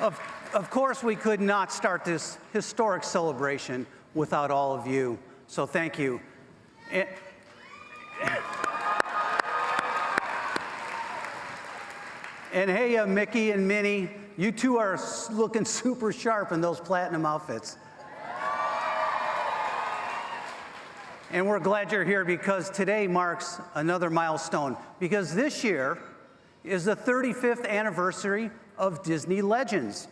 Of course, we could not start this historic celebration without all of you, so thank you. And hey, Mickey and Minnie, you two are looking super sharp in those platinum outfits. And we're glad you're here because today marks another milestone, because this year is the 35th anniversary of Disney Legends.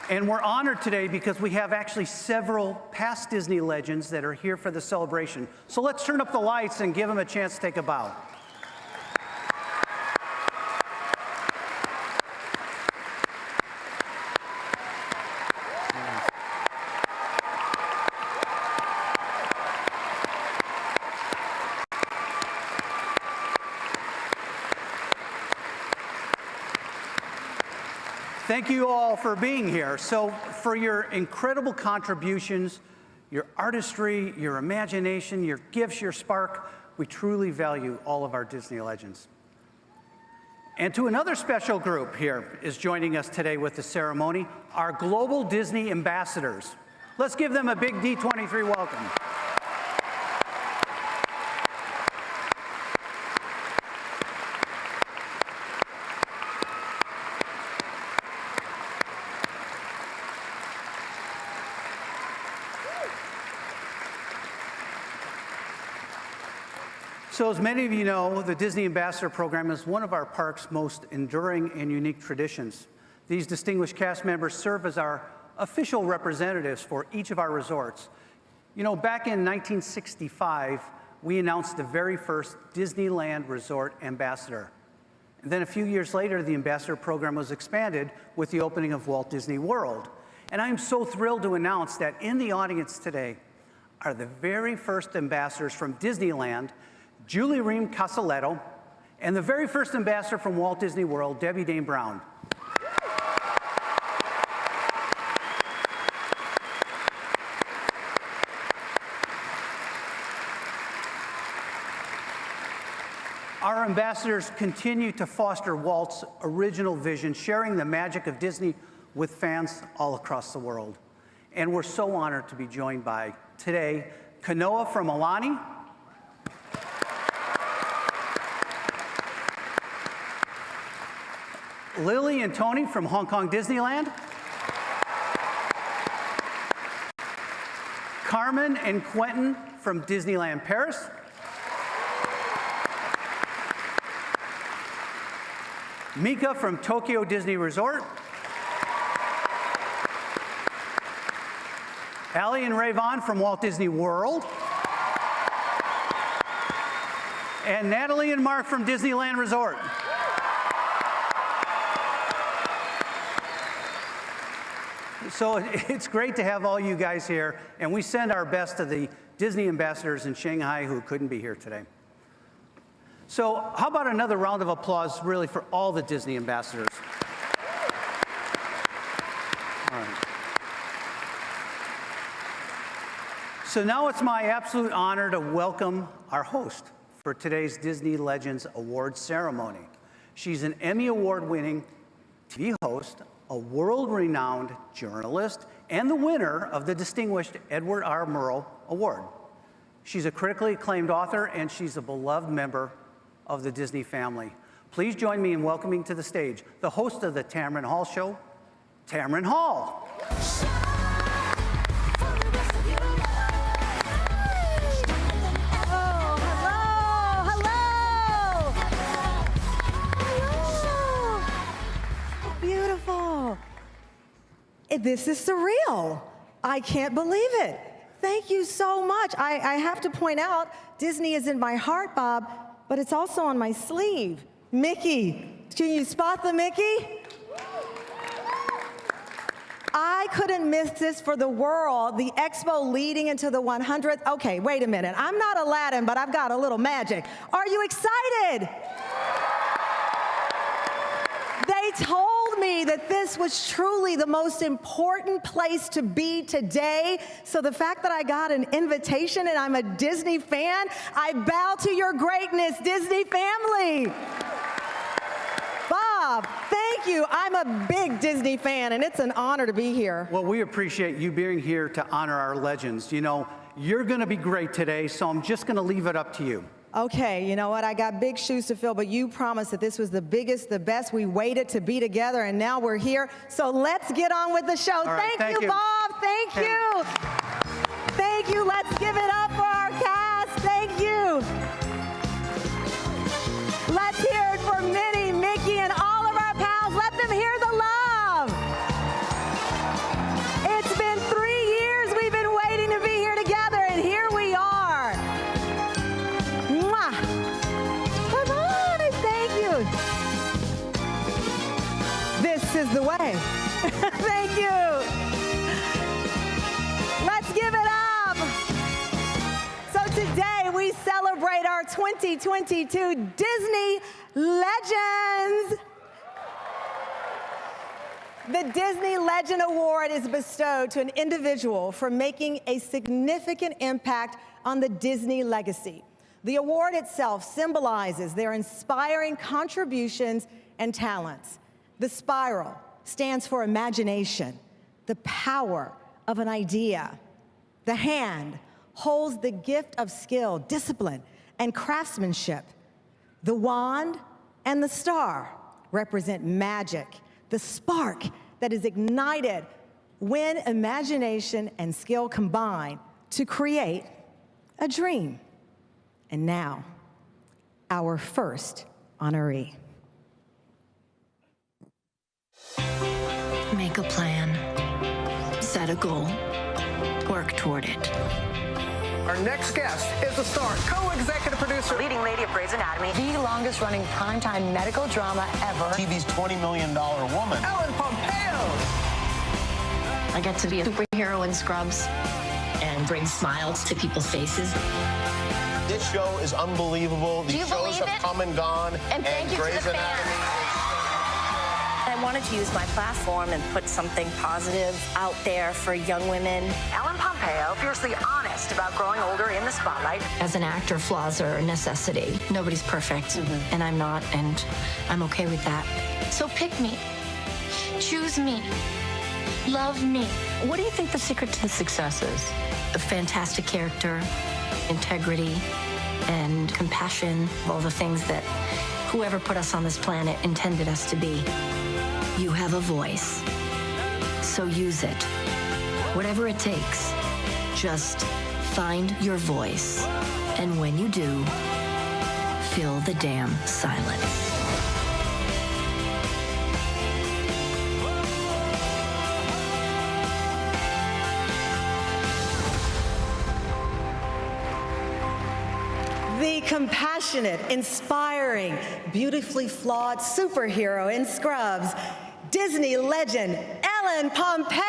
And we're honored today because we have actually several past Disney legends that are here for the celebration. So let's turn up the lights and give them a chance to take a bow. Thank you all for being here. So for your incredible contributions, your artistry, your imagination, your gifts, your spark, we truly value all of our Disney legends. And to another special group here is joining us today with the ceremony, our global Disney ambassadors. Let's give them a big D23 welcome. So as many of you know, the Disney Ambassador Program is one of our park's most enduring and unique traditions. These distinguished cast members serve as our official representatives for each of our resorts. You know, back in 1965, we announced the very first Disneyland Resort Ambassador. And then a few years later, the Ambassador Program was expanded with the opening of Walt Disney World. And I'm so thrilled to announce that in the audience today are the very first ambassadors from Disneyland, Julie Ream Casaletto, and the very first ambassador from Walt Disney World, Debbie Dane Brown. Our ambassadors continue to foster Walt's original vision, sharing the magic of Disney with fans all across the world. And we're so honored to be joined by, today, Kanoa from Aulani, Lily and Tony from Hong Kong Disneyland, Carmen and Quentin from Disneyland Paris, Mika from Tokyo Disney Resort, Allie and Rayvon from Walt Disney World, and Natalie and Mark from Disneyland Resort. So it's great to have all you guys here, and we send our best to the Disney ambassadors in Shanghai who couldn't be here today. So how about another round of applause really for all the Disney ambassadors? All right. So now it's my absolute honor to welcome our host for today's Disney Legends Awards ceremony. She's an Emmy Award-winning TV host, a world-renowned journalist, and the winner of the distinguished Edward R. Murrow Award. She's a critically acclaimed author, and she's a beloved member of the Disney family. Please join me in welcoming to the stage the host of the Tamron Hall Show, Tamron Hall. This is surreal. I can't believe it. Thank you so much. I have to point out, Disney is in my heart, Bob, but it's also on my sleeve. Mickey, can you spot the Mickey? I couldn't miss this for the world. The expo leading into the 100th. Okay, wait a minute. I'm not Aladdin, but I've got a little magic. Are you excited? They told told me that this was truly the most important place to be today. So the fact that I got an invitation and I'm a Disney fan, I bow to your greatness, Disney family. Bob, thank you. I'm a big Disney fan, and it's an honor to be here. Well, we appreciate you being here to honor our legends. You know, you're going to be great today, so I'm just going to leave it up to you. Okay, you know what? I got big shoes to fill, but you promised that this was the biggest, the best. We waited to be together, and now we're here. So let's get on with the show. Right, thank you, Bob. Thank you. Thank you. Let's give it up for our cast. Thank you. Let's hear it for Minnie, Mickey, and all of our pals. Let them hear the love. It's been 3 years we've been waiting to be here together, and here we are. Mwah. Come on, and thank you. This is the way. Thank you. Let's give it up. So today we celebrate our 2022 Disney Legends. The Disney Legend Award is bestowed to an individual for making a significant impact on the Disney legacy. The award itself symbolizes their inspiring contributions and talents. The spiral stands for imagination, the power of an idea. The hand holds the gift of skill, discipline, and craftsmanship. The wand and the star represent magic, the spark that is ignited when imagination and skill combine to create a dream. And now, our first honoree. Make a plan, set a goal, work toward it. Our next guest is the star, co-executive producer, leading lady of Grey's Anatomy, the longest-running primetime medical drama ever, TV's $20 million woman, Ellen Pompeo. I get to be a superhero in Scrubs and bring smiles to people's faces. This show is unbelievable. These shows have come and gone. And thank you to the fans. I wanted to use my platform and put something positive out there for young women. Ellen Pompeo, fiercely honest about growing older in the spotlight. As an actor, flaws are a necessity. Nobody's perfect, and I'm not, and I'm okay with that. So pick me, choose me, love me. What do you think the secret to the success is? A fantastic character, integrity, and compassion, all the things that whoever put us on this planet intended us to be. You have a voice, so use it. Whatever it takes, just find your voice. And when you do, fill the damn silence. The compassionate, inspiring, beautifully flawed superhero in Scrubs, Disney legend, Ellen Pompeo.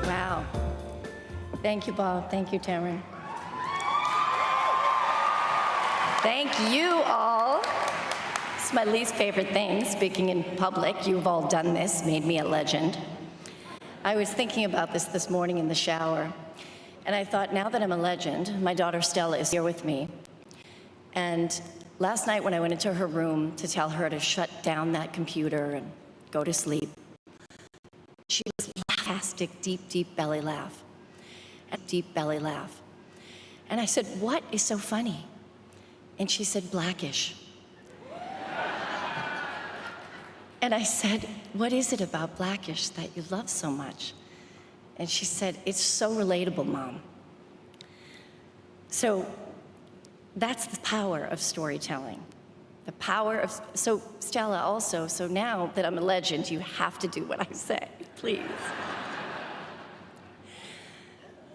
Wow. Thank you, Bob. Thank you, Tamron. Thank you all. It's my least favorite thing, speaking in public. You've all done this, made me a legend. I was thinking about this morning in the shower, and I thought, now that I'm a legend, my daughter Stella is here with me. And last night when I went into her room to tell her to shut down that computer and go to sleep, she was a fantastic, deep, deep belly laugh. A deep belly laugh. And I said, what is so funny? And she said, Blackish. And I said, what is it about Blackish that you love so much? And she said, it's so relatable, Mom. So that's the power of storytelling. The power of, so Stella also, so now that I'm a legend, you have to do what I say, please.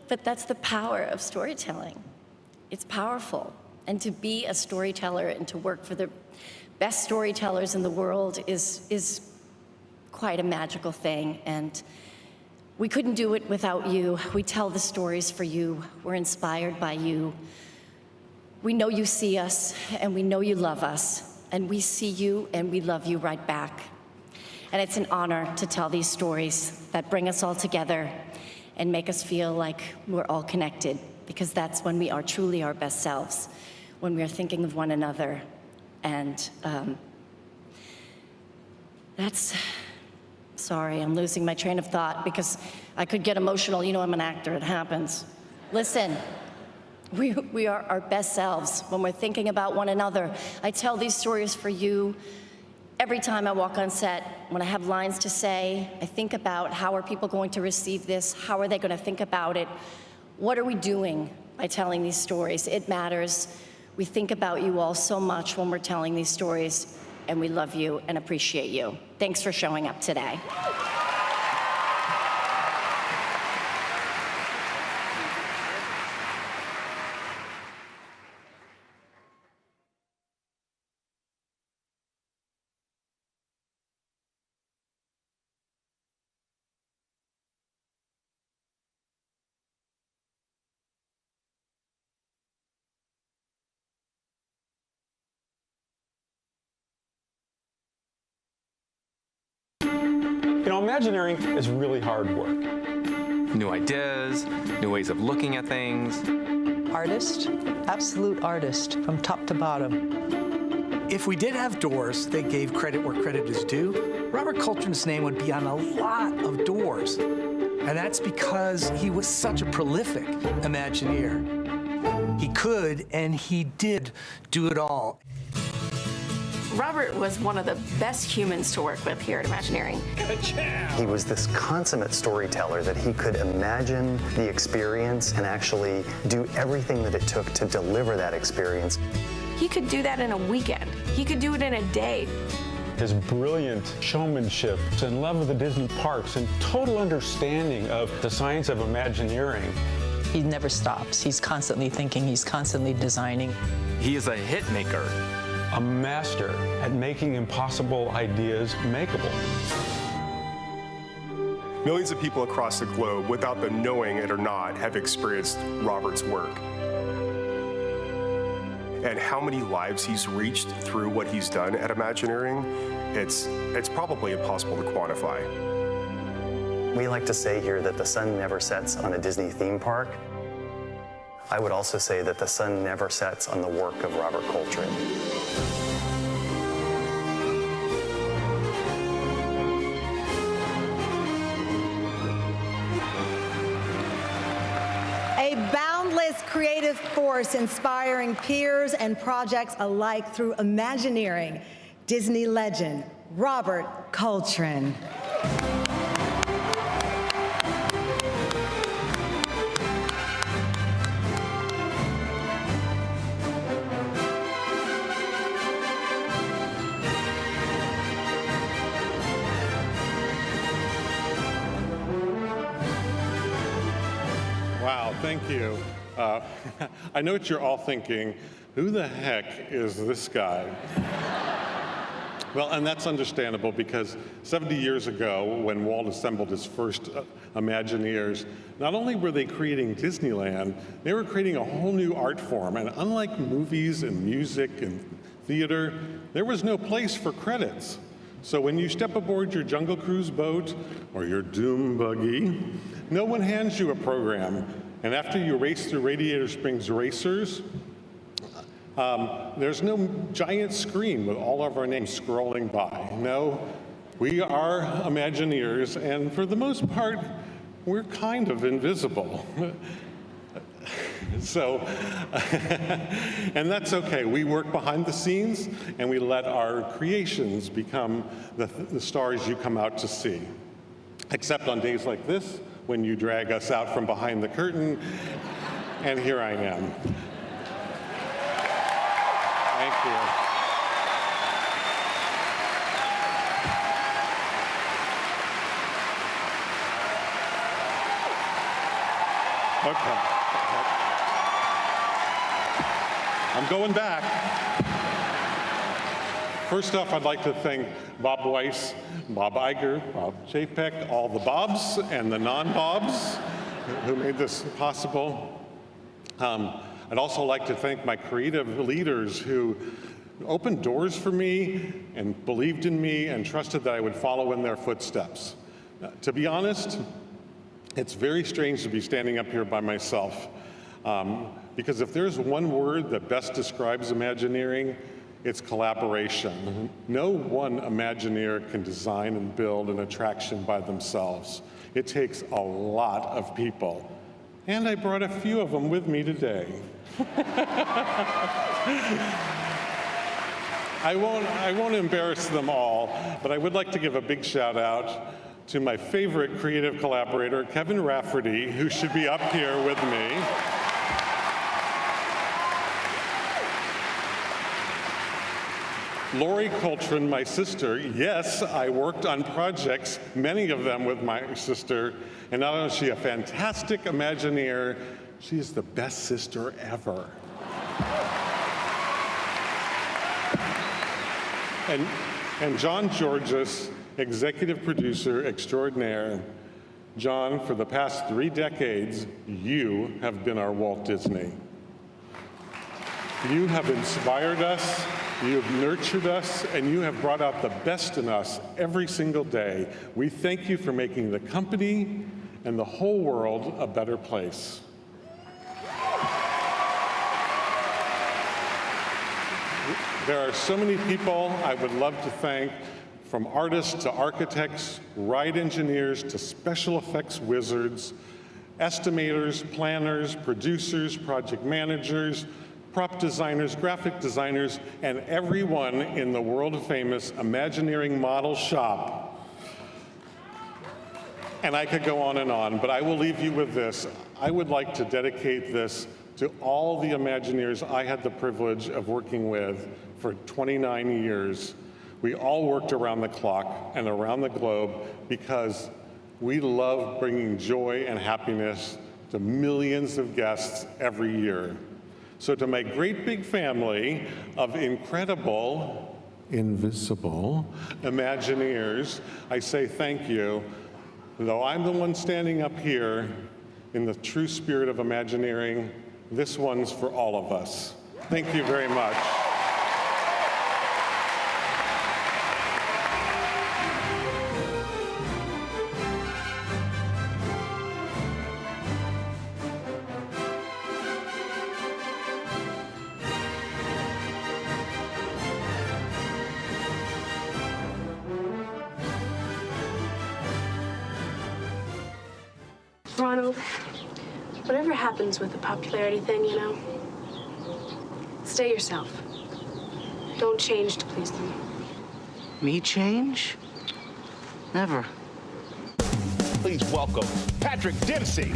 But that's the power of storytelling. It's powerful. And to be a storyteller and to work for the best storytellers in the world is quite a magical thing. And we couldn't do it without you. We tell the stories for you. We're inspired by you. We know you see us, and we know you love us. And we see you, and we love you right back. And it's an honor to tell these stories that bring us all together and make us feel like we're all connected, because that's when we are truly our best selves, when we are thinking of one another. And sorry, I'm losing my train of thought because I could get emotional. You know, I'm an actor, it happens. Listen, we are our best selves when we're thinking about one another. I tell these stories for you every time I walk on set. When I have lines to say, I think about how are people going to receive this? How are they going to think about it? What are we doing by telling these stories? It matters. We think about you all so much when we're telling these stories, and we love you and appreciate you. Thanks for showing up today. You know, Imagineering is really hard work. New ideas, new ways of looking at things. Artist, absolute artist, from top to bottom. If we did have doors that gave credit where credit is due, Robert Coltrane's name would be on a lot of doors. And that's because he was such a prolific Imagineer. He could, and he did, do it all. Robert was one of the best humans to work with here at Imagineering. He was this consummate storyteller that he could imagine the experience and actually do everything that it took to deliver that experience. He could do that in a weekend. He could do it in a day. His brilliant showmanship and love of the Disney parks and total understanding of the science of Imagineering. He never stops. He's constantly thinking, he's constantly designing. He is a hit maker. A master at making impossible ideas makeable. Millions of people across the globe, without them knowing it or not, have experienced Robert's work. And how many lives he's reached through what he's done at Imagineering, it's probably impossible to quantify. We like to say here that the sun never sets on a Disney theme park. I would also say that the sun never sets on the work of Robert Coltrane. A boundless creative force inspiring peers and projects alike through Imagineering, Disney legend, Robert Coltrane. Wow, thank you. I know what you're all thinking. Who the heck is this guy? Well, and that's understandable because 70 years ago, when Walt assembled his first Imagineers, not only were they creating Disneyland, they were creating a whole new art form. And unlike movies and music and theater, there was no place for credits. So when you step aboard your Jungle Cruise boat or your Doom buggy, no one hands you a program. And after you race through Radiator Springs Racers, there's no giant screen with all of our names scrolling by. No, we are Imagineers, and for the most part, we're kind of invisible. So, and that's okay. We work behind the scenes, and we let our creations become the stars you come out to see. Except on days like this, when you drag us out from behind the curtain, and here I am. Thank you. Okay. I'm going back. First off, I'd like to thank Bob Weiss, Bob Iger, Bob Chapek, all the Bobs and the non-Bobs who made this possible. I'd also like to thank my creative leaders who opened doors for me and believed in me and trusted that I would follow in their footsteps. To be honest, it's very strange to be standing up here by myself, because if there's one word that best describes Imagineering, it's collaboration. No one Imagineer can design and build an attraction by themselves. It takes a lot of people. And I brought a few of them with me today. I won't embarrass them all, but I would like to give a big shout out to my favorite creative collaborator, Kevin Rafferty, who should be up here with me. Lori Coltrane, my sister. Yes, I worked on projects, many of them with my sister, and not only is she a fantastic Imagineer, she is the best sister ever. And John Georges, executive producer extraordinaire. John, for the past 3 decades, you have been our Walt Disney. You have inspired us, you have nurtured us, and you have brought out the best in us every single day. We thank you for making the company and the whole world a better place. There are so many people I would love to thank, from artists to architects, ride engineers to special effects wizards, estimators, planners, producers, project managers, prop designers, graphic designers, and everyone in the world-famous Imagineering model shop. And I could go on, but I will leave you with this. I would like to dedicate this to all the Imagineers I had the privilege of working with for 29 years. We all worked around the clock and around the globe because we love bringing joy and happiness to millions of guests every year. So to my great big family of incredible, invisible Imagineers, I say thank you. Though I'm the one standing up here in the true spirit of Imagineering, this one's for all of us. Thank you very much. Ronald, whatever happens with the popularity thing, you know, stay yourself. Don't change to please them. Me change? Never. Please welcome Patrick Dempsey.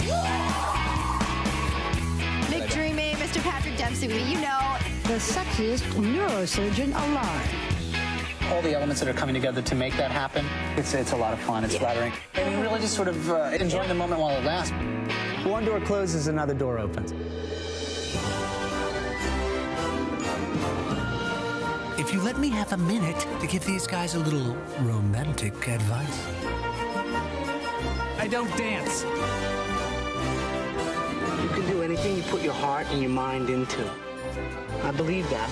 Big dreaming, Mr. Patrick Dempsey, you know. The sexiest neurosurgeon alive. All the elements that are coming together to make that happen, it's a lot of fun, it's flattering. And you really just sort of enjoying the moment while it lasts. One door closes, another door opens. If you let me have a minute to give these guys a little romantic advice. I don't dance. You can do anything you put your heart and your mind into. I believe that.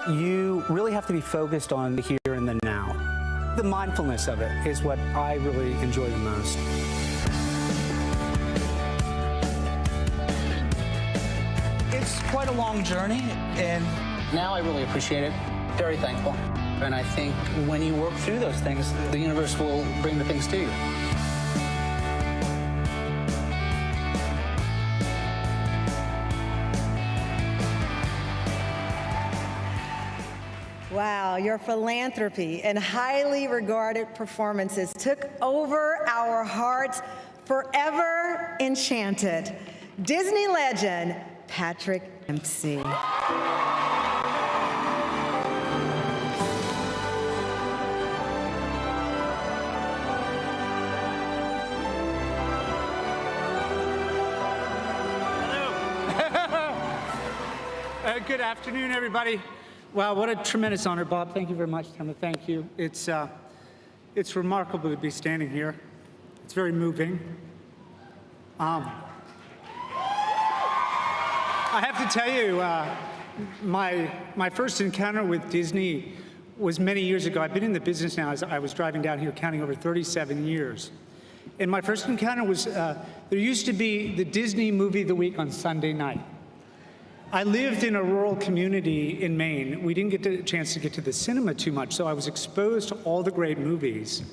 You really have to be focused on the here and the now. The mindfulness of it is what I really enjoy the most. It's quite a long journey, and now I really appreciate it. Very thankful. And I think when you work through those things, the universe will bring the things to you. Wow, your philanthropy and highly regarded performances took over our hearts, forever enchanted. Disney legend, Patrick Dempsey. Good afternoon, everybody. Wow, what a tremendous honor, Bob. Thank you very much, Emma. Thank you. It's remarkable to be standing here. It's very moving. I have to tell you, my first encounter with Disney was many years ago. I've been in the business now as I was driving down here counting over 37 years. And my first encounter was, there used to be the Disney Movie of the Week on Sunday night. I lived in a rural community in Maine. We didn't get a chance to get to the cinema too much, so I was exposed to all the great movies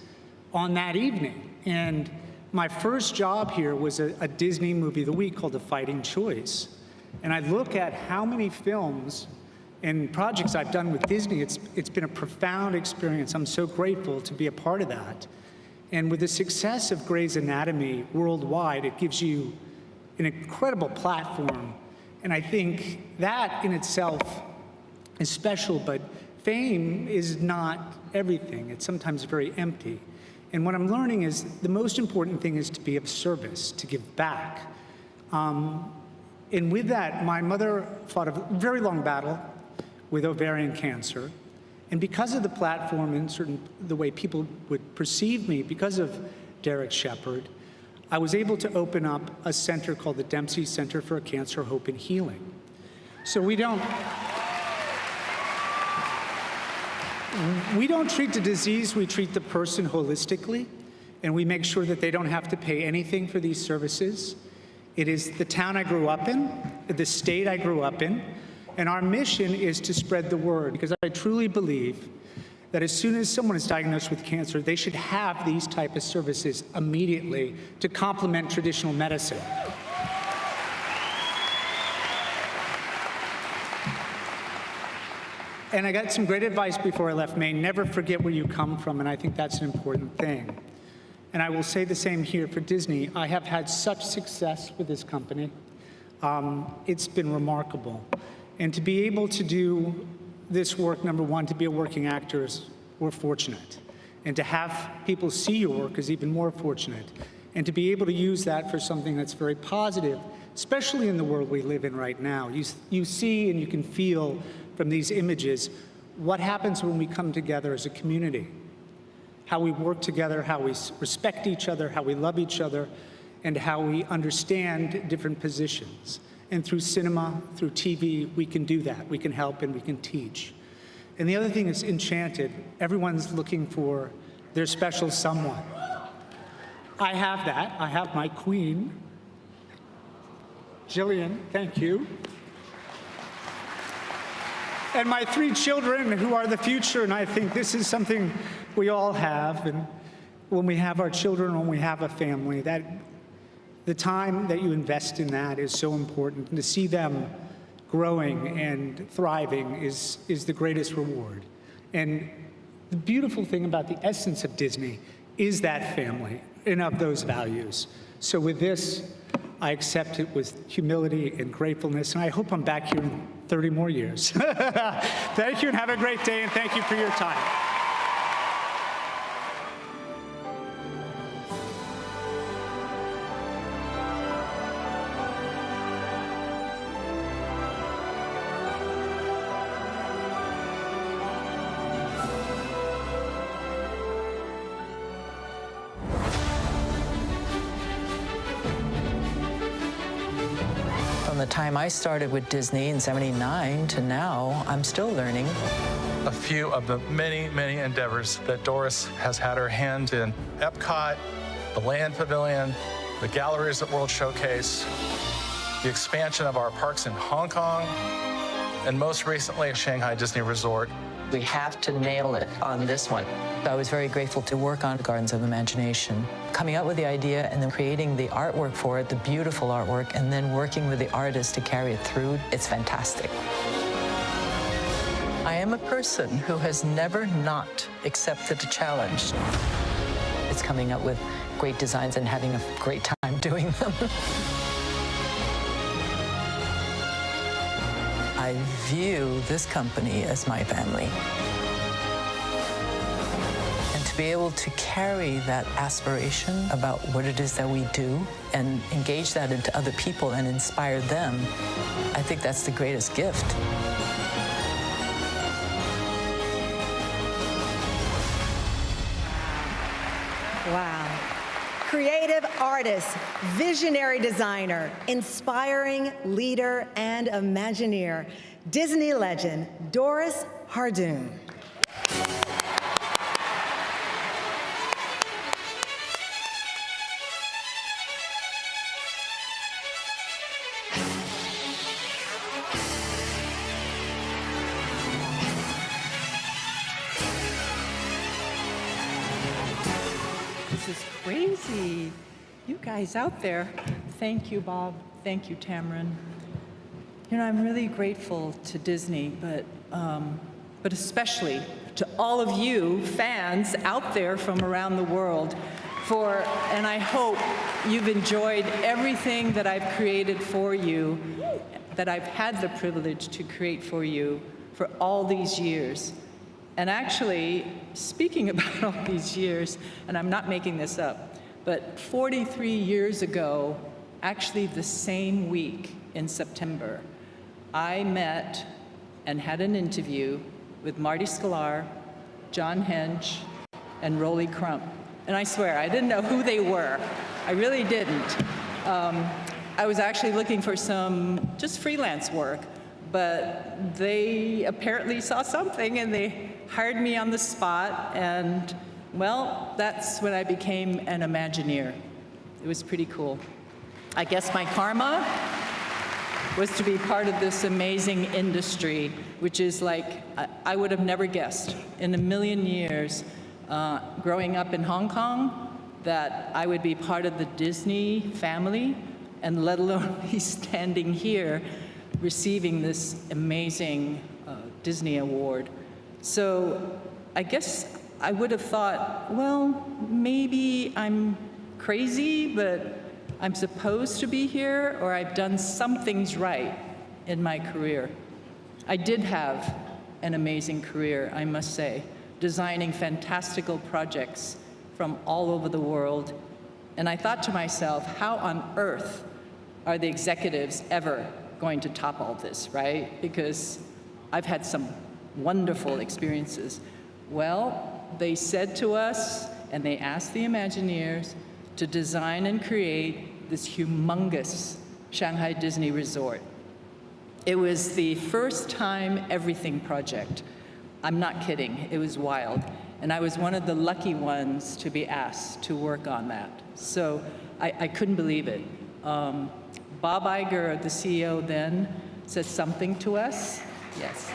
on that evening. And my first job here was a Disney Movie of the Week called The Fighting Choice. And I look at how many films and projects I've done with Disney. It's been a profound experience. I'm so grateful to be a part of that. And with the success of Grey's Anatomy worldwide, it gives you an incredible platform. And I think that in itself is special, but fame is not everything. It's sometimes very empty. And what I'm learning is the most important thing is to be of service, to give back. And with that, my mother fought a very long battle with ovarian cancer. And because of the platform and the way people would perceive me, because of Derek Shepherd, I was able to open up a center called the Dempsey Center for Cancer, Hope, and Healing. So we don't treat the disease, we treat the person holistically, and we make sure that they don't have to pay anything for these services. It is the town I grew up in, the state I grew up in, and our mission is to spread the word, because I truly believe that as soon as someone is diagnosed with cancer, they should have these type of services immediately to complement traditional medicine. And I got some great advice before I left Maine. Never forget where you come from, and I think that's an important thing. And I will say the same here for Disney. I have had such success with this company. It's been remarkable. And to be able to do this work, number one, to be a working actor, we're fortunate. And to have people see your work is even more fortunate. And to be able to use that for something that's very positive, especially in the world we live in right now. You see and you can feel from these images what happens when we come together as a community. How we work together, how we respect each other, how we love each other, and how we understand different positions. And through cinema, through TV, we can do that. We can help and we can teach. And the other thing is Enchanted. Everyone's looking for their special someone. I have that. I have my queen. Jillian, thank you. And my 3 children who are the future, and I think this is something we all have. And when we have our children, when we have a family, that the time that you invest in that is so important. And to see them growing and thriving is the greatest reward. And the beautiful thing about the essence of Disney is that family and of those values. So with this, I accept it with humility and gratefulness, and I hope I'm back here in 30 more years. Thank you, and have a great day, and thank you for your time. From the time I started with Disney in '79 to now, I'm still learning. A few of the many, many endeavors that Doris has had her hand in. Epcot, the Land Pavilion, the galleries at World Showcase, the expansion of our parks in Hong Kong, and most recently, Shanghai Disney Resort. We have to nail it on this one. I was very grateful to work on Gardens of Imagination. Coming up with the idea and then creating the artwork for it, the beautiful artwork, and then working with the artist to carry it through, it's fantastic. I am a person who has never not accepted a challenge. It's coming up with great designs and having a great time doing them. I view this company as my family. And to be able to carry that aspiration about what it is that we do and engage that into other people and inspire them, I think that's the greatest gift. Wow. Creative artist, visionary designer, inspiring leader, and Imagineer, Disney legend, Doris Hardoon. This is crazy. You guys out there, thank you, Bob. Thank you, Tamron. You know, I'm really grateful to Disney, but especially to all of you fans out there from around the world and I hope you've enjoyed everything that I've created for you, that I've had the privilege to create for you for all these years. And actually, speaking about all these years, and I'm not making this up, but 43 years ago, actually the same week in September, I met and had an interview with Marty Sklar, John Hench, and Rolly Crump. And I swear, I didn't know who they were. I really didn't. I was actually looking for some just freelance work, but they apparently saw something and they hired me on the spot, and well, that's when I became an Imagineer. It was pretty cool. I guess my karma was to be part of this amazing industry, which is like, I would have never guessed in a million years, growing up in Hong Kong, that I would be part of the Disney family, and let alone be standing here receiving this amazing Disney award. So I guess I would have thought, well, maybe I'm crazy, but I'm supposed to be here, or I've done some things right in my career. I did have an amazing career, I must say, designing fantastical projects from all over the world. And I thought to myself, how on earth are the executives ever going to top all this, right? Because I've had some wonderful experiences. Well, they said to us, and they asked the Imagineers to design and create this humongous Shanghai Disney resort. It was the first time everything project. I'm not kidding, it was wild. And I was one of the lucky ones to be asked to work on that. So I couldn't believe it. Bob Iger, the CEO then, said something to us. Yes.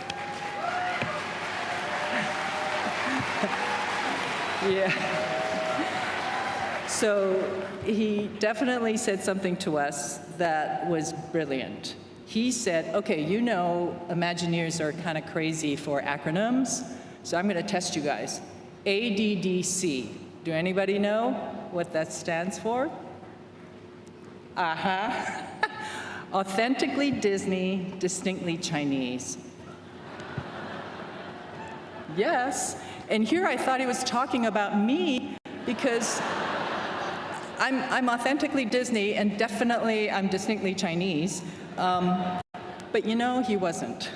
Yeah. So he definitely said something to us that was brilliant. He said, okay, you know Imagineers are kind of crazy for acronyms, so I'm going to test you guys. ADDC. Do anybody know what that stands for? Uh-huh. Authentically Disney, distinctly Chinese. Yes. And here I thought he was talking about me because I'm authentically Disney and definitely I'm distinctly Chinese. But you know, he wasn't.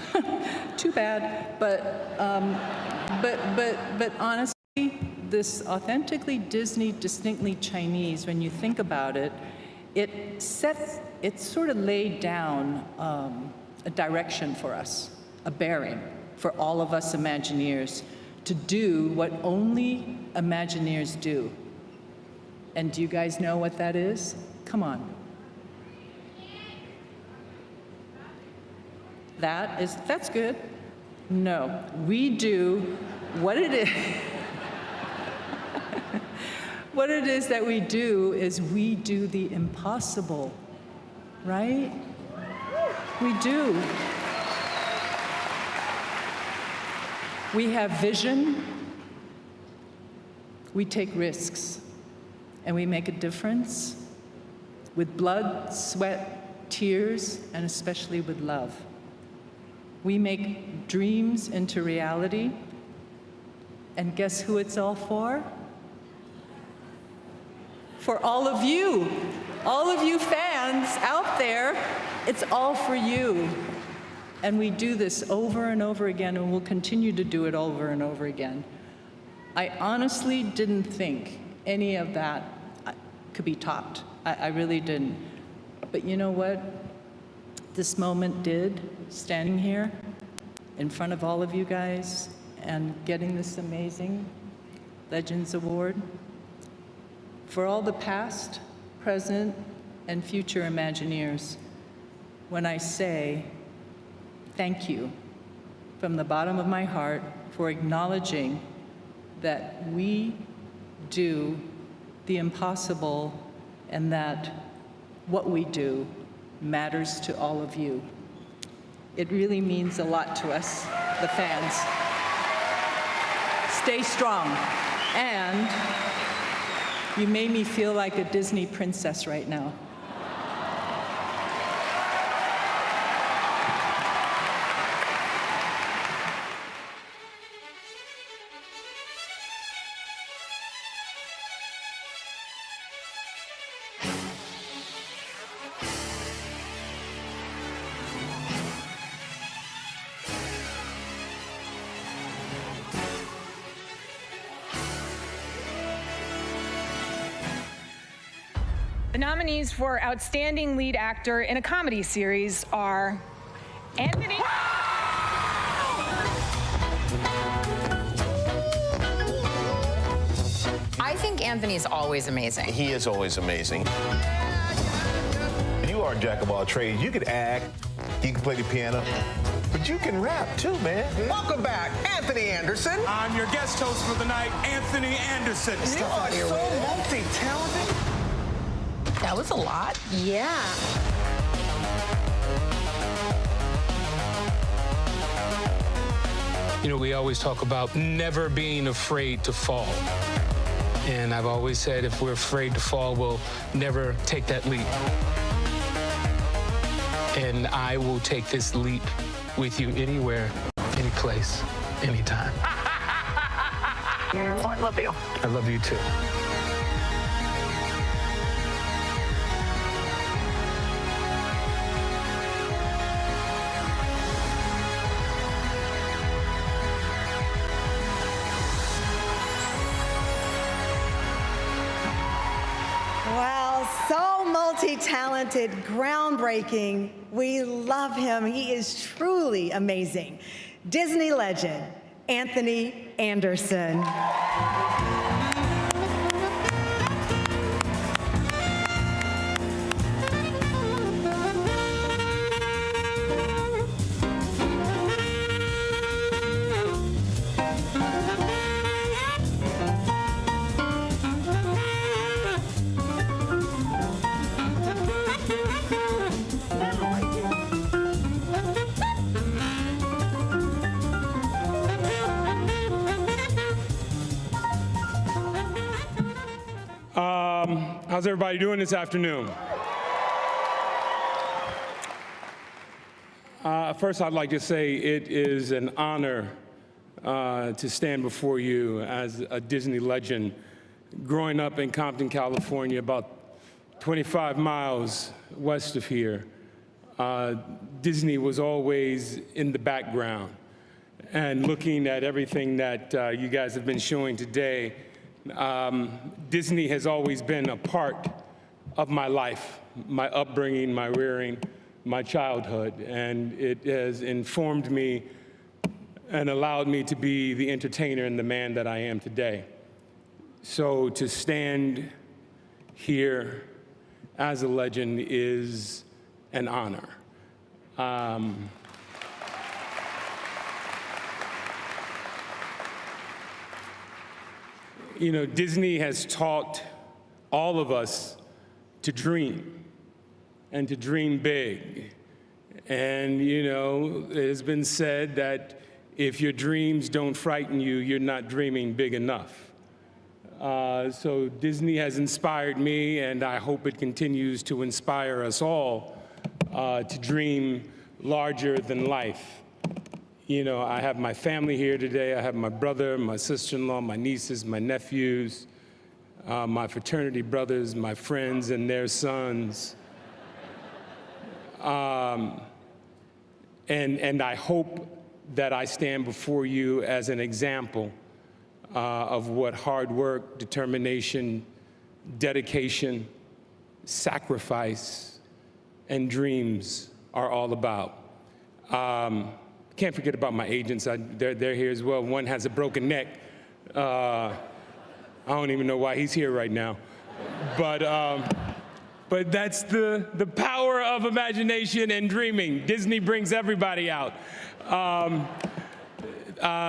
Too bad. But honestly, this authentically Disney, distinctly Chinese, when you think about it, it sort of laid down a direction for us, a bearing for all of us Imagineers to do what only Imagineers do. And do you guys know what that is? Come on. That's good. No, we do what it is. What it is that we do is we do the impossible, right? We do. We have vision, we take risks, and we make a difference with blood, sweat, tears, and especially with love. We make dreams into reality, and guess who it's all for? for all of you fans out there. It's all for you. And we do this over and over again, and we'll continue to do it over and over again. I honestly didn't think any of that could be topped. I really didn't. But you know what? This moment did, standing here in front of all of you guys and getting this amazing Legends Award. For all the past, present, and future Imagineers, when I say thank you from the bottom of my heart for acknowledging that we do the impossible and that what we do matters to all of you. It really means a lot to us, the fans. Stay strong. And you made me feel like a Disney princess right now. The nominees for Outstanding Lead Actor in a Comedy Series are Anthony... I think Anthony's always amazing. He is always amazing. You are a jack of all trades. You could act, you can play the piano, but you can rap too, man. Welcome back, Anthony Anderson. I'm your guest host for the night, Anthony Anderson. You are so multi-talented. That was a lot. Yeah. You know, we always talk about never being afraid to fall. And I've always said if we're afraid to fall, we'll never take that leap. And I will take this leap with you anywhere, any place, anytime. I love you. I love you too. Wow, so multi-talented, groundbreaking. We love him. He is truly amazing. Disney legend, Anthony Anderson. How's everybody doing this afternoon? First, I'd like to say it is an honor to stand before you as a Disney legend. Growing up in Compton, California, about 25 miles west of here, Disney was always in the background. And looking at everything that you guys have been showing today, Disney has always been a part of my life, my upbringing, my rearing, my childhood, and it has informed me and allowed me to be the entertainer and the man that I am today. So to stand here as a legend is an honor. You know, Disney has taught all of us to dream and to dream big. And, you know, it has been said that if your dreams don't frighten you, you're not dreaming big enough. So Disney has inspired me, and I hope it continues to inspire us all to dream larger than life. You know, I have my family here today. I have my brother, my sister-in-law, my nieces, my nephews. my fraternity brothers, my friends and their sons. And I hope that I stand before you as an example of what hard work, determination, dedication, sacrifice, and dreams are all about. Can't forget about my agents. They're here as well. One has a broken neck. I don't even know why he's here right now. But that's the power of imagination and dreaming. Disney brings everybody out.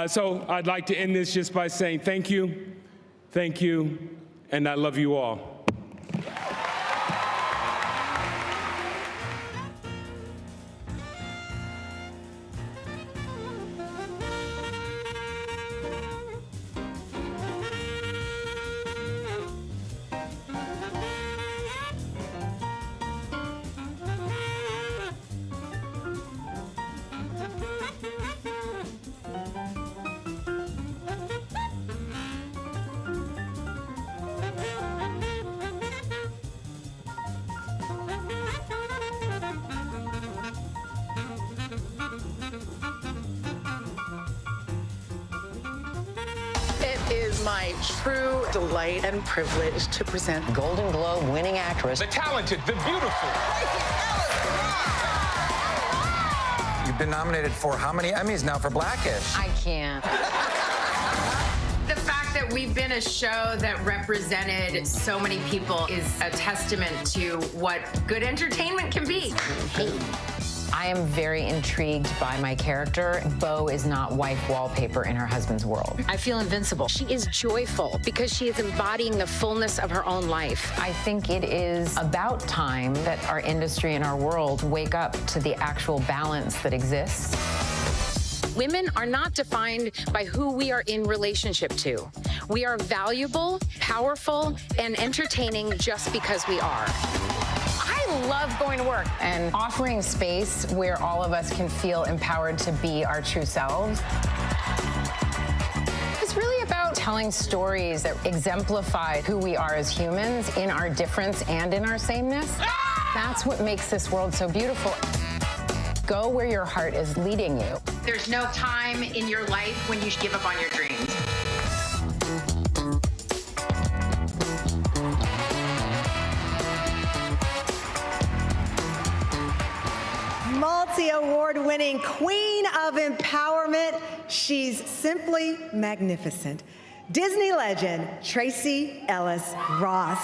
So I'd like to end this just by saying thank you, and I love you all. My true delight and privilege to present Golden Globe winning actress, the talented, the beautiful. You've been nominated for how many Emmys now for Blackish? I can't. The fact that we've been a show that represented so many people is a testament to what good entertainment can be. I am very intrigued by my character. Beau is not wife wallpaper in her husband's world. I feel invincible. She is joyful because she is embodying the fullness of her own life. I think it is about time that our industry and our world wake up to the actual balance that exists. Women are not defined by who we are in relationship to. We are valuable, powerful, and entertaining just because we are. I love going to work and offering space where all of us can feel empowered to be our true selves. It's really about telling stories that exemplify who we are as humans in our difference and in our sameness. That's what makes this world so beautiful. Go where your heart is leading you. There's no time in your life when you should give up on your dreams. Multi-award-winning queen of empowerment. She's simply magnificent. Disney legend, Tracee Ellis Ross.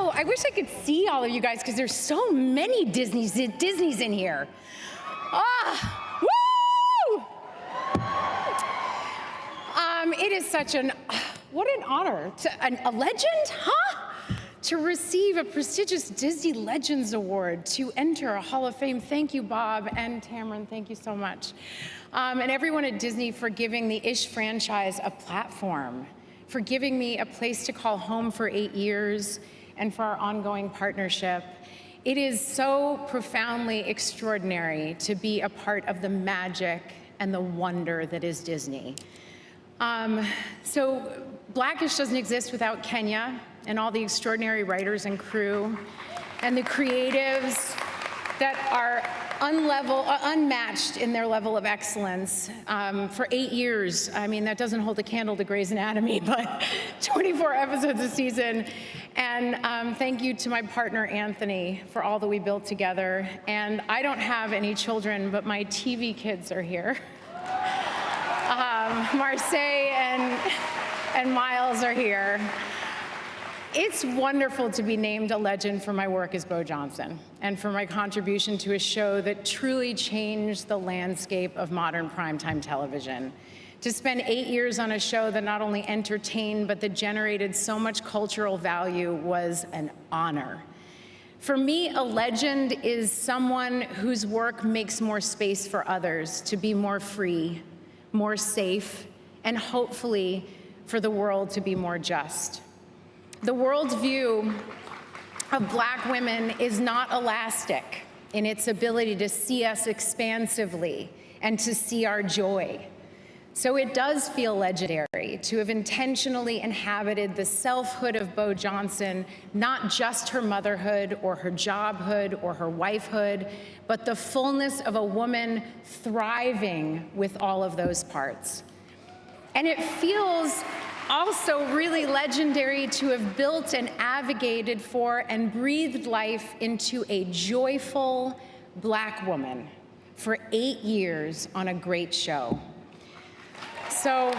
I wish I could see all of you guys because there's so many Disneys in here. Ah, woo! It is such what an honor, a legend, huh? To receive a prestigious Disney Legends Award, to enter a Hall of Fame. Thank you, Bob and Tamron, thank you so much. And everyone at Disney for giving the Ish franchise a platform, for giving me a place to call home for 8 years, and for our ongoing partnership. It is so profoundly extraordinary to be a part of the magic and the wonder that is Disney. So Blackish doesn't exist without Kenya and all the extraordinary writers and crew and the creatives that are unmatched in their level of excellence. For 8 years, I mean, that doesn't hold a candle to Grey's Anatomy, but 24 episodes a season. And thank you to my partner, Anthony, for all that we built together. And I don't have any children, but my TV kids are here. Marseille and Miles are here. It's wonderful to be named a legend for my work as Beau Johnson and for my contribution to a show that truly changed the landscape of modern primetime television. To spend 8 years on a show that not only entertained, but that generated so much cultural value was an honor. For me, a legend is someone whose work makes more space for others to be more free, more safe, and hopefully for the world to be more just. The world's view of Black women is not elastic in its ability to see us expansively and to see our joy. So it does feel legendary to have intentionally inhabited the selfhood of Bo Johnson, not just her motherhood or her jobhood or her wifehood, but the fullness of a woman thriving with all of those parts. And it feels also really legendary to have built and advocated for and breathed life into a joyful Black woman for 8 years on a great show. So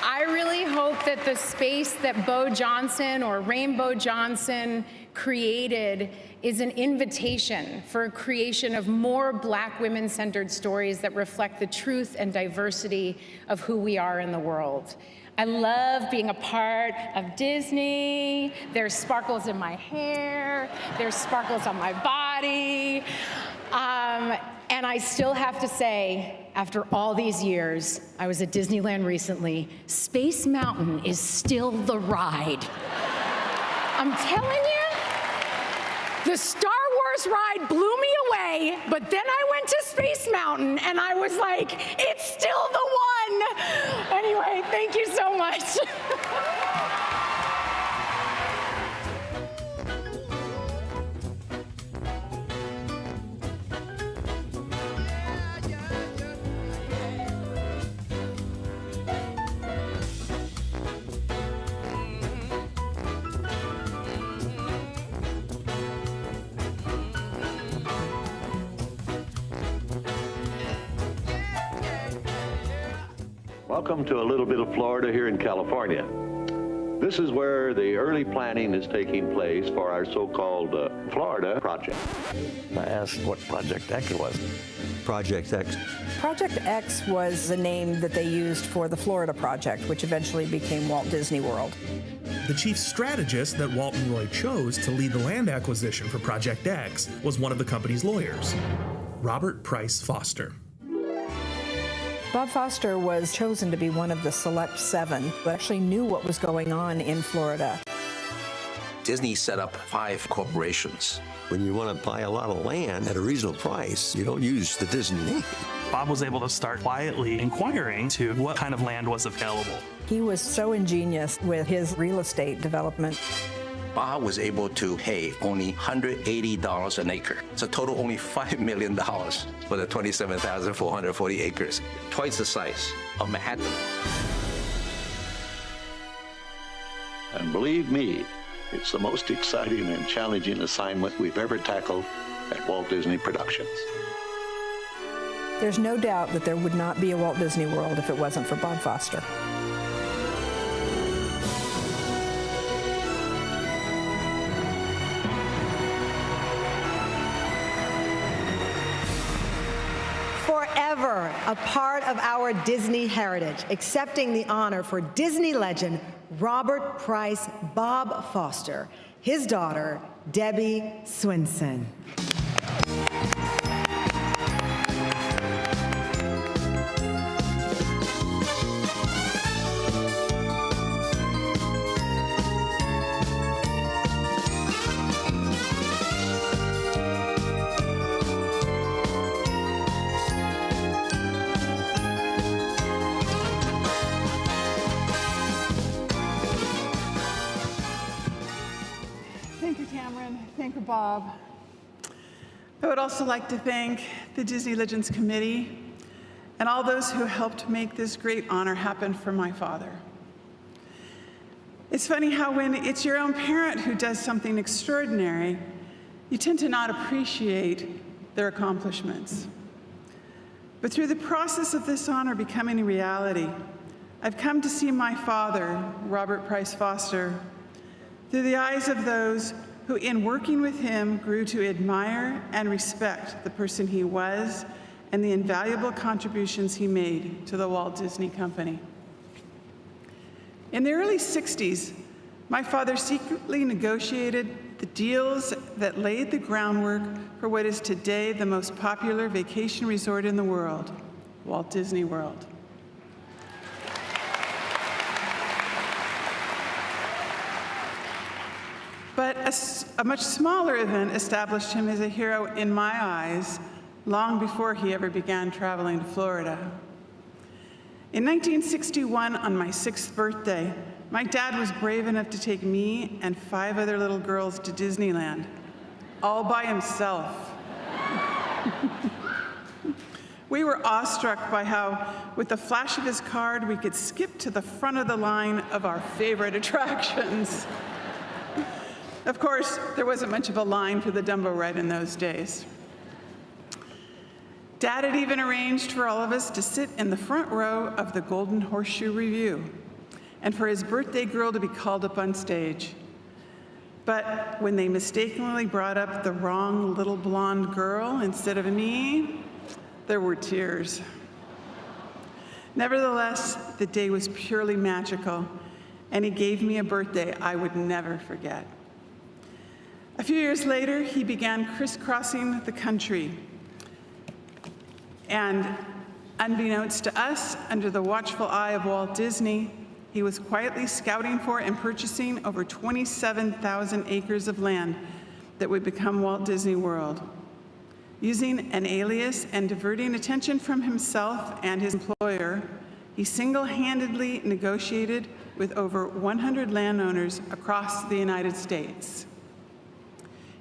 I really hope that the space that Bo Johnson or Rainbow Johnson created is an invitation for a creation of more Black women-centered stories that reflect the truth and diversity of who we are in the world. I love being a part of Disney. There's sparkles in my hair. There's sparkles on my body. And I still have to say, after all these years, I was at Disneyland recently, Space Mountain is still the ride. I'm telling you, the Star Wars ride blew me away, but then I went to Space Mountain and I was like, it's still the one. Anyway, thank you so much. Welcome to a little bit of Florida here in California. This is where the early planning is taking place for our so-called Florida project. I asked what Project X was. Project X. Project X was the name that they used for the Florida project, which eventually became Walt Disney World. The chief strategist that Walt and Roy chose to lead the land acquisition for Project X was one of the company's lawyers, Robert Price Foster. Bob Foster was chosen to be one of the select 7 who actually knew what was going on in Florida. Disney set up 5 corporations. When you want to buy a lot of land at a reasonable price, you don't use the Disney name. Bob was able to start quietly inquiring to what kind of land was available. He was so ingenious with his real estate development. Bob was able to pay only $180 an acre. It's a total only $5 million for the 27,440 acres, twice the size of Manhattan. And believe me, it's the most exciting and challenging assignment we've ever tackled at Walt Disney Productions. There's no doubt that there would not be a Walt Disney World if it wasn't for Bob Foster. Forever a part of our Disney heritage, accepting the honor for Disney legend Robert Price Bob Foster, his daughter, Debbie Swinson. Thank you, Bob. I would also like to thank the Disney Legends Committee and all those who helped make this great honor happen for my father. It's funny how when it's your own parent who does something extraordinary, you tend to not appreciate their accomplishments. But through the process of this honor becoming a reality, I've come to see my father, Robert Price Foster, through the eyes of those who, in working with him, grew to admire and respect the person he was and the invaluable contributions he made to the Walt Disney Company. In the early 60s, my father secretly negotiated the deals that laid the groundwork for what is today the most popular vacation resort in the world, Walt Disney World. But a much smaller event established him as a hero in my eyes long before he ever began traveling to Florida. In 1961, on my 6th birthday, my dad was brave enough to take me and 5 other little girls to Disneyland, all by himself. We were awestruck by how, with the flash of his card, we could skip to the front of the line of our favorite attractions. Of course, there wasn't much of a line for the Dumbo ride in those days. Dad had even arranged for all of us to sit in the front row of the Golden Horseshoe Review, and for his birthday girl to be called up on stage. But when they mistakenly brought up the wrong little blonde girl instead of me, there were tears. Nevertheless, the day was purely magical, and he gave me a birthday I would never forget. A few years later, he began crisscrossing the country. And unbeknownst to us, under the watchful eye of Walt Disney, he was quietly scouting for and purchasing over 27,000 acres of land that would become Walt Disney World. Using an alias and diverting attention from himself and his employer, he single-handedly negotiated with over 100 landowners across the United States.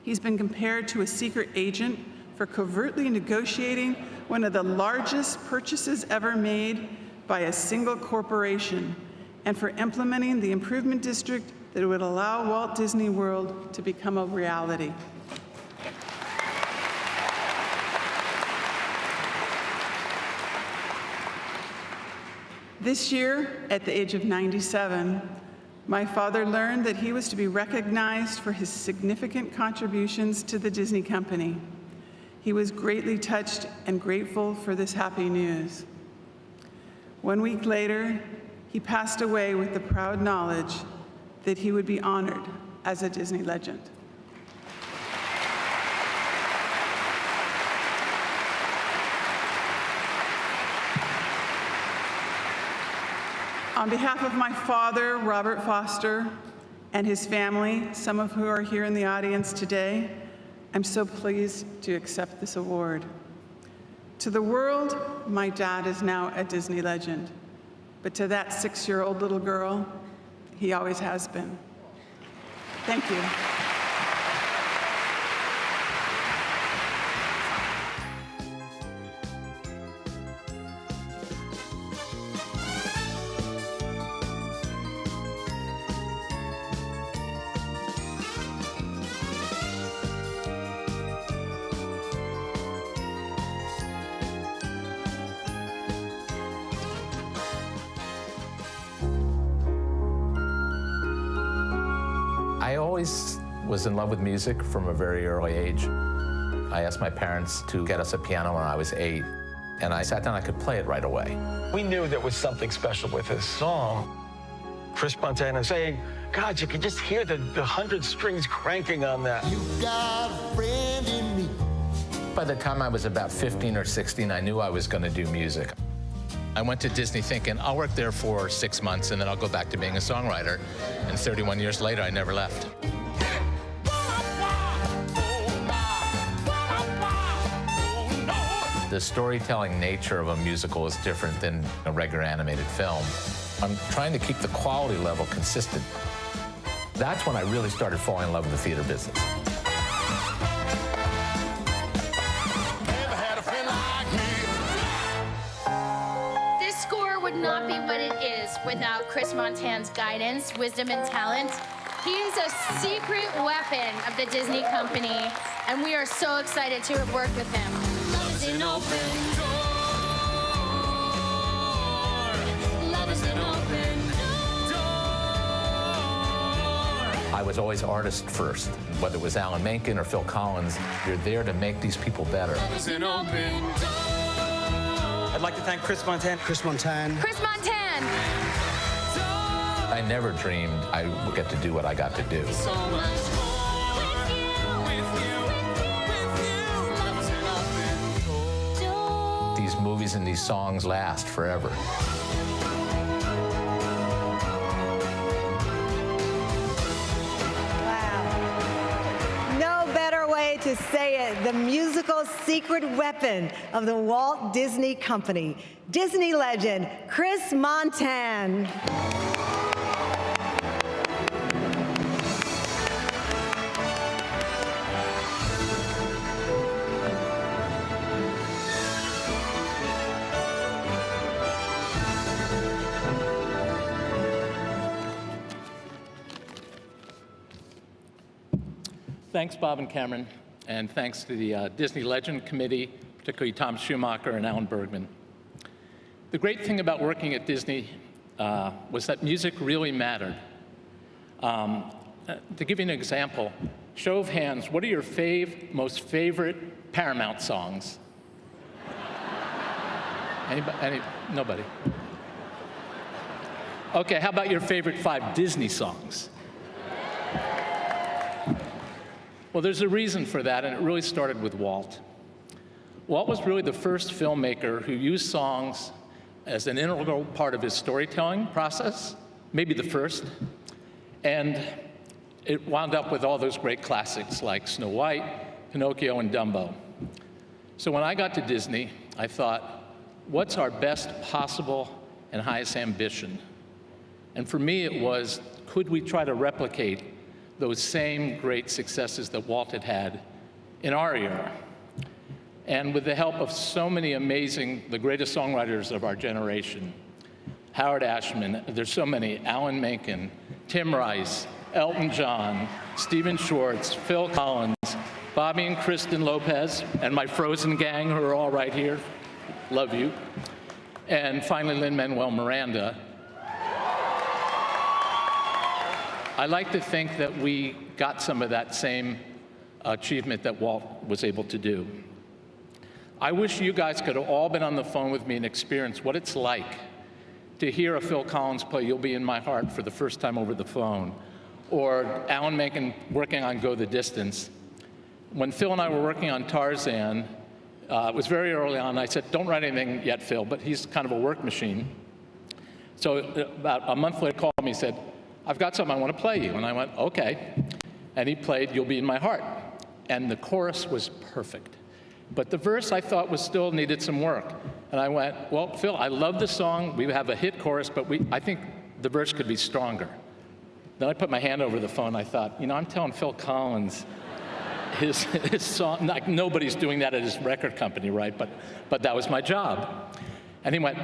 He's been compared to a secret agent for covertly negotiating one of the largest purchases ever made by a single corporation, and for implementing the improvement district that would allow Walt Disney World to become a reality. This year, at the age of 97, my father learned that he was to be recognized for his significant contributions to the Disney Company. He was greatly touched and grateful for this happy news. 1 week later, he passed away with the proud knowledge that he would be honored as a Disney legend. On behalf of my father, Robert Foster, and his family, some of who are here in the audience today, I'm so pleased to accept this award. To the world, my dad is now a Disney legend, but to that 6-year-old little girl, he always has been. Thank you. I always was in love with music from a very early age. I asked my parents to get us a piano when I was 8, and I sat down, I could play it right away. We knew there was something special with this song. Chris Montana saying, God, you can just hear the 100 strings cranking on that. You got a friend in me. By the time I was about 15 or 16, I knew I was going to do music. I went to Disney thinking, I'll work there for 6 months and then I'll go back to being a songwriter. And 31 years later, I never left. The storytelling nature of a musical is different than a regular animated film. I'm trying to keep the quality level consistent. That's when I really started falling in love with the theater business. Not be what it is without Chris Montan's guidance, wisdom, and talent. He is a secret weapon of the Disney Company, and we are so excited to have worked with him. Love is an open door. Love is an open door. I was always artist first. Whether it was Alan Menken or Phil Collins, you're there to make these people better. Love is an open door. I'd like to thank Chris Montan. Chris Montan. I never dreamed I would get to do what I got to do. So much more with you. These movies and these songs last forever. Wow. to say it, the musical secret weapon of the Walt Disney Company, Disney legend, Chris Montan. Thanks, Bob and Cameron, and thanks to the Disney Legend Committee, particularly Tom Schumacher and Alan Bergman. The great thing about working at Disney was that music really mattered. To give you an example, show of hands, what are your most favorite Paramount songs? Nobody? Okay, how about your favorite 5 Disney songs? Well, there's a reason for that, and it really started with Walt. Walt was really the first filmmaker who used songs as an integral part of his storytelling process, maybe the first, and it wound up with all those great classics like Snow White, Pinocchio, and Dumbo. So when I got to Disney, I thought, what's our best possible and highest ambition? And for me, it was, could we try to replicate those same great successes that Walt had had in our era? And with the help of so many amazing, the greatest songwriters of our generation, Howard Ashman, there's so many, Alan Menken, Tim Rice, Elton John, Stephen Schwartz, Phil Collins, Bobby and Kristen Lopez, and my Frozen gang, who are all right here, love you, and finally Lin-Manuel Miranda. I like to think that we got some of that same achievement that Walt was able to do. I wish you guys could have all been on the phone with me and experienced what it's like to hear a Phil Collins play You'll Be in My Heart for the first time over the phone, or Alan Menken working on Go the Distance. When Phil and I were working on Tarzan, it was very early on. I said, don't write anything yet, Phil, but he's kind of a work machine. So about a month later, he called me and said, I've got something I want to play you. And I went, okay. And he played You'll Be in My Heart. And the chorus was perfect. But the verse I thought was still needed some work. And I went, well, Phil, I love the song. We have a hit chorus, but I think the verse could be stronger. Then I put my hand over the phone. I thought, I'm telling Phil Collins his song, like nobody's doing that at his record company, right? But that was my job. And he went,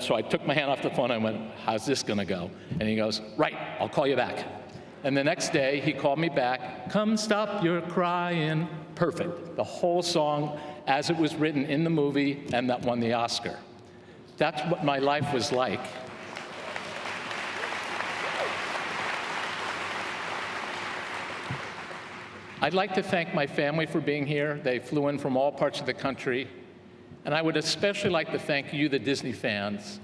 so I took my hand off the phone and I went, how's this gonna go? And he goes, right, I'll call you back. And the next day he called me back, come stop your crying. Perfect, the whole song as it was written in the movie, and that won the Oscar. That's what my life was like. I'd like to thank my family for being here. They flew in from all parts of the country. And I would especially like to thank you, the Disney fans,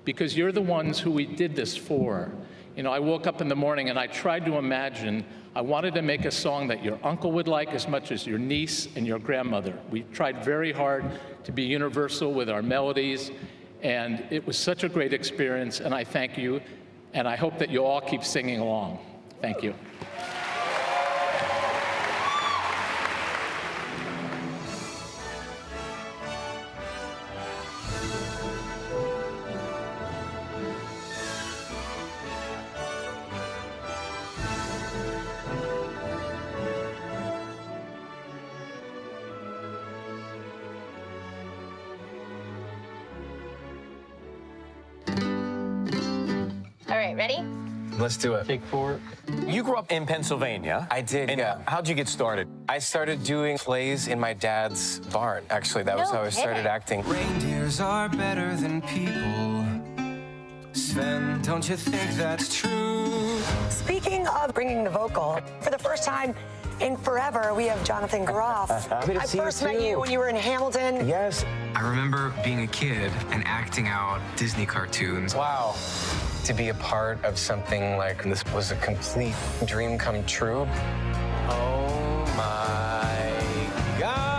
because you're the ones who we did this for. I woke up in the morning and I tried to imagine, I wanted to make a song that your uncle would like as much as your niece and your grandmother. We tried very hard to be universal with our melodies, and it was such a great experience, and I thank you, and I hope that you all keep singing along. Thank you. All right, ready? Let's do it. Take 4. You grew up in Pennsylvania. I did, yeah. How'd you get started? I started doing plays in my dad's barn. Actually, that was how I started acting. Reindeers are better than people. Sven, don't you think that's true? Speaking of bringing the vocal, for the first time in forever, we have Jonathan Groff. I first met you when you were in Hamilton. Yes. I remember being a kid and acting out Disney cartoons. Wow. To be a part of something like this was a complete dream come true. Oh my God.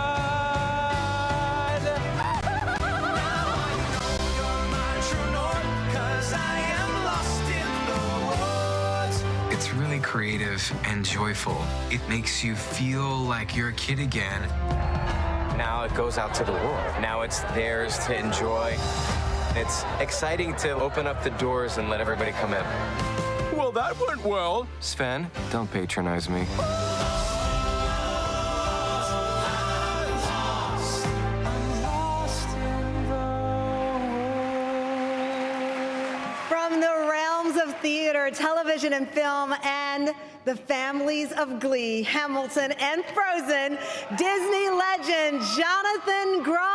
It's really creative and joyful. It makes you feel like you're a kid again. Now it goes out to the world. Now it's theirs to enjoy. It's exciting to open up the doors and let everybody come in. Well, that went well. Sven, don't patronize me. From the realms of theater, television, and film, and the families of Glee, Hamilton, and Frozen, Disney legend Jonathan Groff.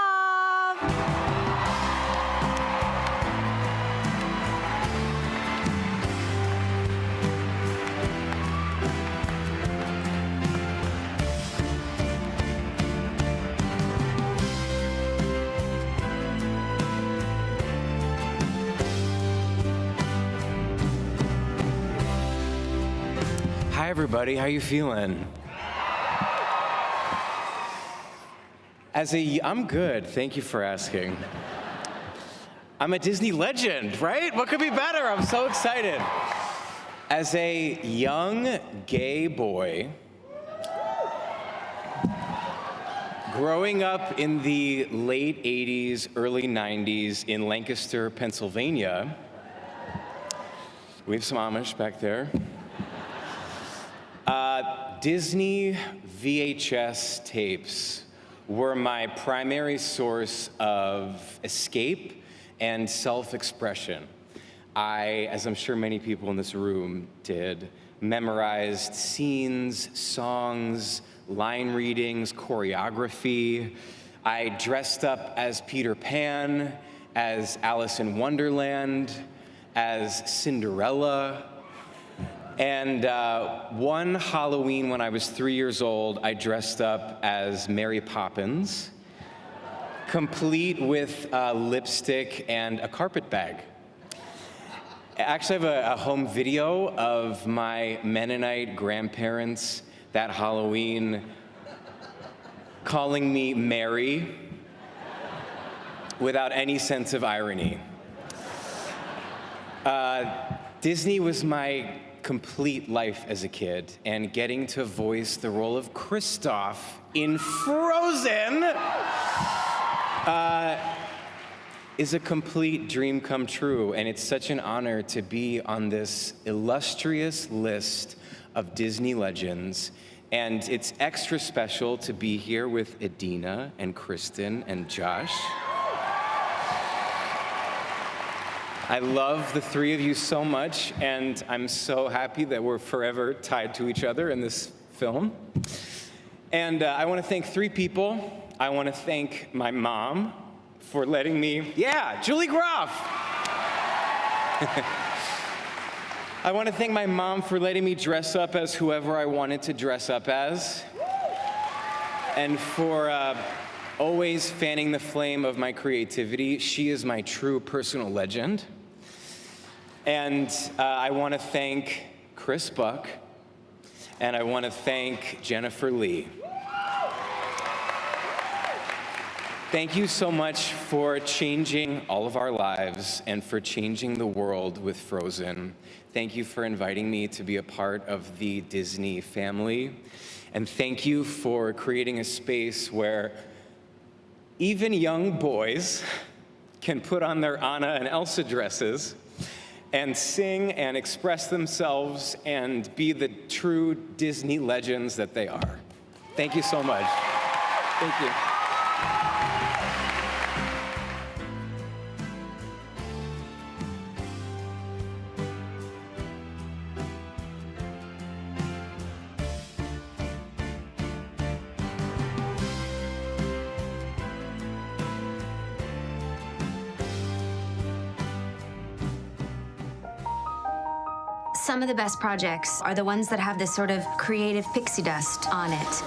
Hi, everybody. How you feeling? I'm good. Thank you for asking. I'm a Disney legend, right? What could be better? I'm so excited. As a young gay boy, growing up in the late 80s, early 90s in Lancaster, Pennsylvania, we have some Amish back there. Disney VHS tapes were my primary source of escape and self-expression. I, as I'm sure many people in this room did, memorized scenes, songs, line readings, choreography. I dressed up as Peter Pan, as Alice in Wonderland, as Cinderella. And one Halloween when I was 3 years old, I dressed up as Mary Poppins, complete with lipstick and a carpet bag. I actually have a home video of my Mennonite grandparents that Halloween calling me Mary without any sense of irony. Disney was my complete life as a kid, and getting to voice the role of Kristoff in Frozen is a complete dream come true, and it's such an honor to be on this illustrious list of Disney legends, and it's extra special to be here with Idina and Kristen and Josh. I love the three of you so much, and I'm so happy that we're forever tied to each other in this film. And I want to thank three people. I want to thank my mom for letting me, Julie Groff. I want to thank my mom for letting me dress up as whoever I wanted to dress up as, and for always fanning the flame of my creativity. She is my true personal legend. And I want to thank Chris Buck, and I want to thank Jennifer Lee. Thank you so much for changing all of our lives and for changing the world with Frozen. Thank you for inviting me to be a part of the Disney family. And thank you for creating a space where even young boys can put on their Anna and Elsa dresses and sing and express themselves and be the true Disney legends that they are. Thank you so much. Thank you. Some of the best projects are the ones that have this sort of creative pixie dust on it.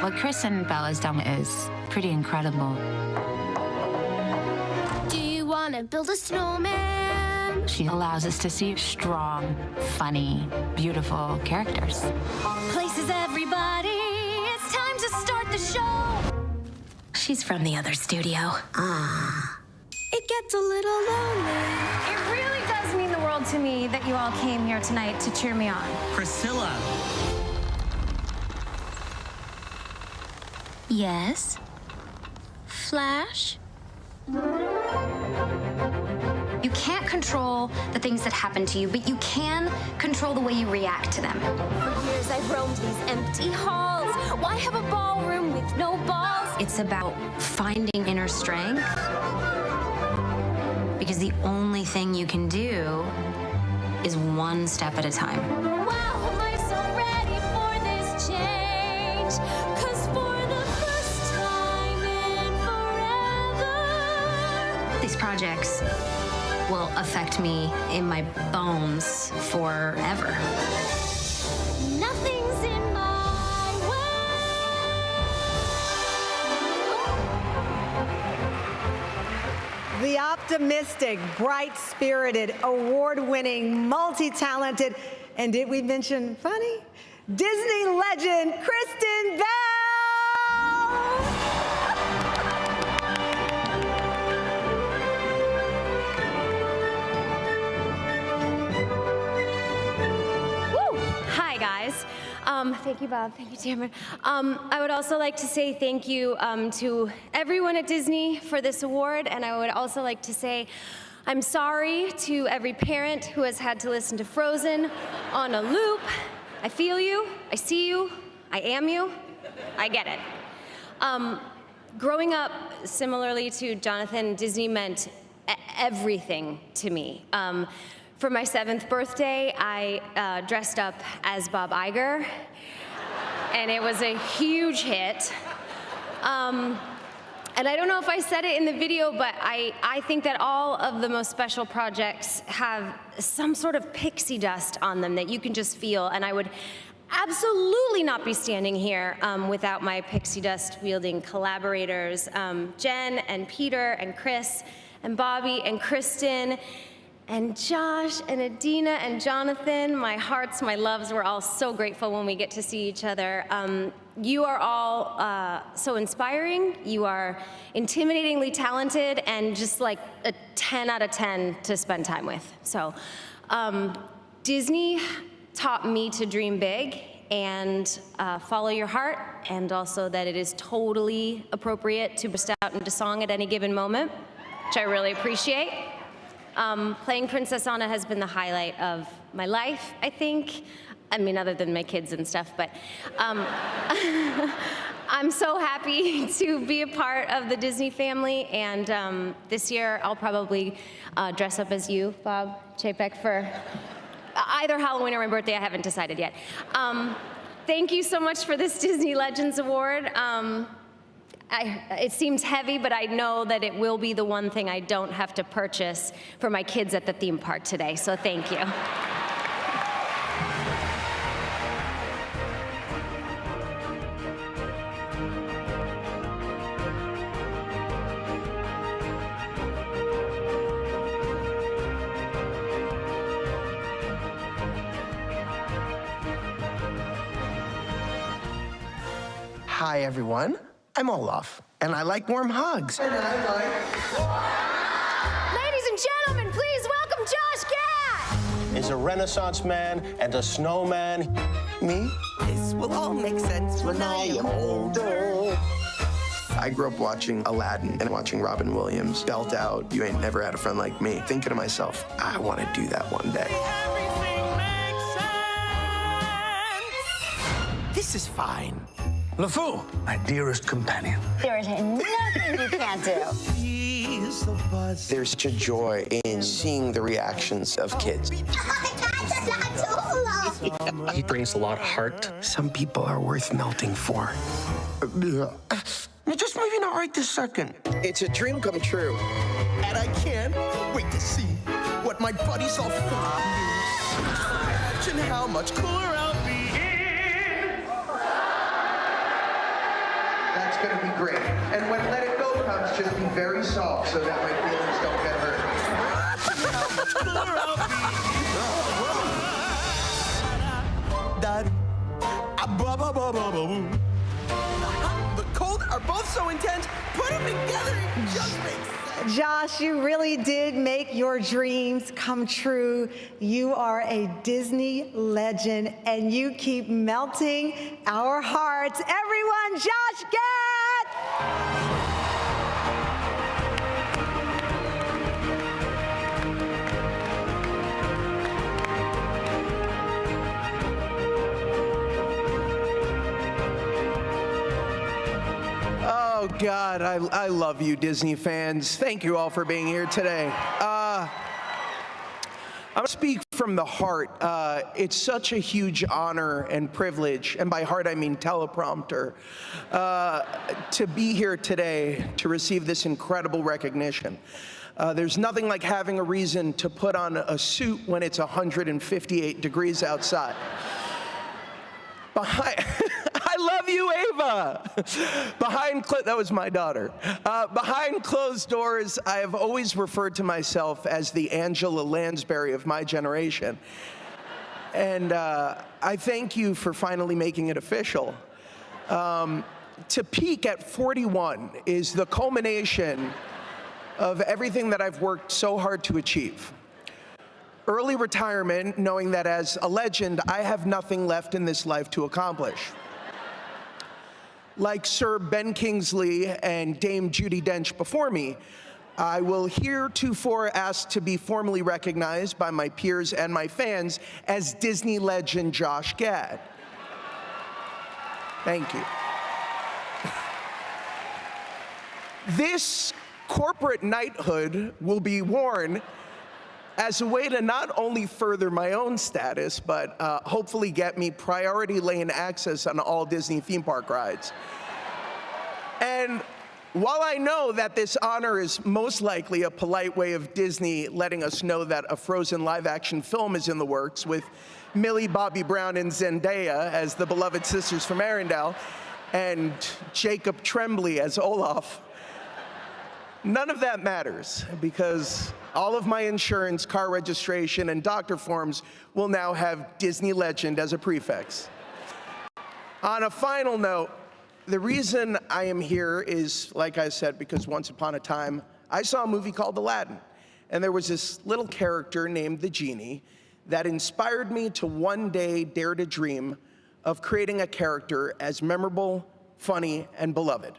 What Kristen Bell has done is pretty incredible. Do you want to build a snowman? She allows us to see strong, funny, beautiful characters. Places everybody. It's time to start the show. She's from the other studio. It gets a little lonely. It really does mean the world world to me that you all came here tonight to cheer me on. Priscilla. Yes? Flash? You can't control the things that happen to you, but you can control the way you react to them. For years, I've roamed these empty halls. Why have a ballroom with no balls? It's about finding inner strength, because the only thing you can do is one step at a time. Wow, am I so ready for this change? 'Cause for the first time in forever. These projects will affect me in my bones forever. Nothing's in my way. The optimistic, bright-spirited, award-winning, multi-talented, and did we mention funny? Disney legend, Kristen Bell! Hi, guys. Thank you, Bob. Thank you, Tamara. I would also like to say thank you to everyone at Disney for this award, and I would also like to say I'm sorry to every parent who has had to listen to Frozen on a loop. I feel you. I see you. I am you. I get it. Growing up, similarly to Jonathan, Disney meant everything to me. For my 7th birthday, I dressed up as Bob Iger, and it was a huge hit. And I don't know if I said it in the video, but I think that all of the most special projects have some sort of pixie dust on them that you can just feel, and I would absolutely not be standing here without my pixie dust wielding collaborators, Jen and Peter and Chris and Bobby and Kristen and Josh and Idina and Jonathan. My hearts, my loves, we're all so grateful when we get to see each other. You are all so inspiring. You are intimidatingly talented and just like a 10 out of 10 to spend time with. So Disney taught me to dream big and follow your heart, and also that it is totally appropriate to burst out into song at any given moment, which I really appreciate. Playing Princess Anna has been the highlight of my life, I think. I mean, other than my kids and stuff, but I'm so happy to be a part of the Disney family, and this year I'll probably dress up as you, Bob Chapek, for either Halloween or my birthday. I haven't decided yet. Thank you so much for this Disney Legends Award. It seems heavy, but I know that it will be the one thing I don't have to purchase for my kids at the theme park today, so thank you. Hi, everyone. I'm Olaf, and I like warm hugs. And I like... Ladies and gentlemen, please welcome Josh Gad. Is a Renaissance man and a snowman. Me? This will all make sense when I am older. I grew up watching Aladdin and watching Robin Williams belt out, "You ain't never had a friend like me," thinking to myself, I want to do that one day. This is fine. LeFou, my dearest companion. There is nothing you can't do. There's such a joy in seeing the reactions of kids. He brings a lot of heart. Some people are worth melting for. Just maybe not right this second. It's a dream come true. And I can't wait to see what my buddies all think. Imagine how much cooler I'll be. That's going to be great. And when Let It Go comes, just be very soft so that my feelings don't get hurt. How much cooler I'll be. The cold are both so intense, put them together, it just makes sense. Josh, you really did make your dreams come true. You are a Disney legend, and you keep melting our hearts. Everyone, Josh Gad! Oh, God, I love you, Disney fans. Thank you all for being here today. I'm going to speak from the heart. It's such a huge honor and privilege, and by heart I mean teleprompter, to be here today to receive this incredible recognition. There's nothing like having a reason to put on a suit when it's 158 degrees outside. I love you, Ava. That was my daughter. Behind closed doors, I have always referred to myself as the Angela Lansbury of my generation. And I thank you for finally making it official. To peak at 41 is the culmination of everything that I've worked so hard to achieve. Early retirement, knowing that as a legend, I have nothing left in this life to accomplish. Like Sir Ben Kingsley and Dame Judi Dench before me, I will heretofore ask to be formally recognized by my peers and my fans as Disney legend Josh Gad. Thank you. This corporate knighthood will be worn as a way to not only further my own status, but hopefully get me priority lane access on all Disney theme park rides. And while I know that this honor is most likely a polite way of Disney letting us know that a Frozen live-action film is in the works with Millie Bobby Brown and Zendaya as the beloved sisters from Arendelle, and Jacob Tremblay as Olaf, none of that matters, because all of my insurance, car registration, and doctor forms will now have Disney legend as a prefix. On a final note, the reason I am here is, like I said, because once upon a time, I saw a movie called Aladdin, and there was this little character named the Genie that inspired me to one day dare to dream of creating a character as memorable, funny, and beloved.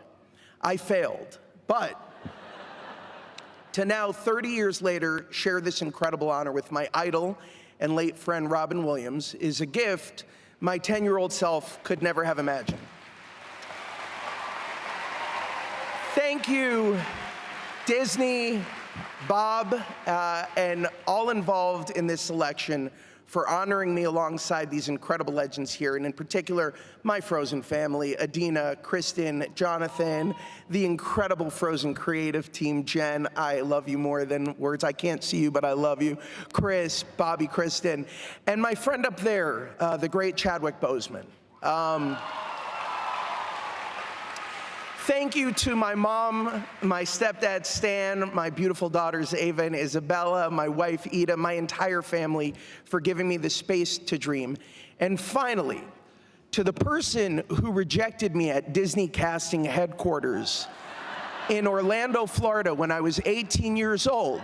I failed, but to now, 30 years later, share this incredible honor with my idol and late friend Robin Williams is a gift my 10-year-old self could never have imagined. Thank you, Disney, Bob, and all involved in this selection for honoring me alongside these incredible legends here, and in particular, my Frozen family, Idina, Kristen, Jonathan, the incredible Frozen creative team, Jen, I love you more than words. I can't see you, but I love you. Chris, Bobby, Kristen, and my friend up there, the great Chadwick Boseman. Thank you to my mom, my stepdad Stan, my beautiful daughters Ava and Isabella, my wife Ida, my entire family for giving me the space to dream. And finally, to the person who rejected me at Disney casting headquarters in Orlando, Florida when I was 18 years old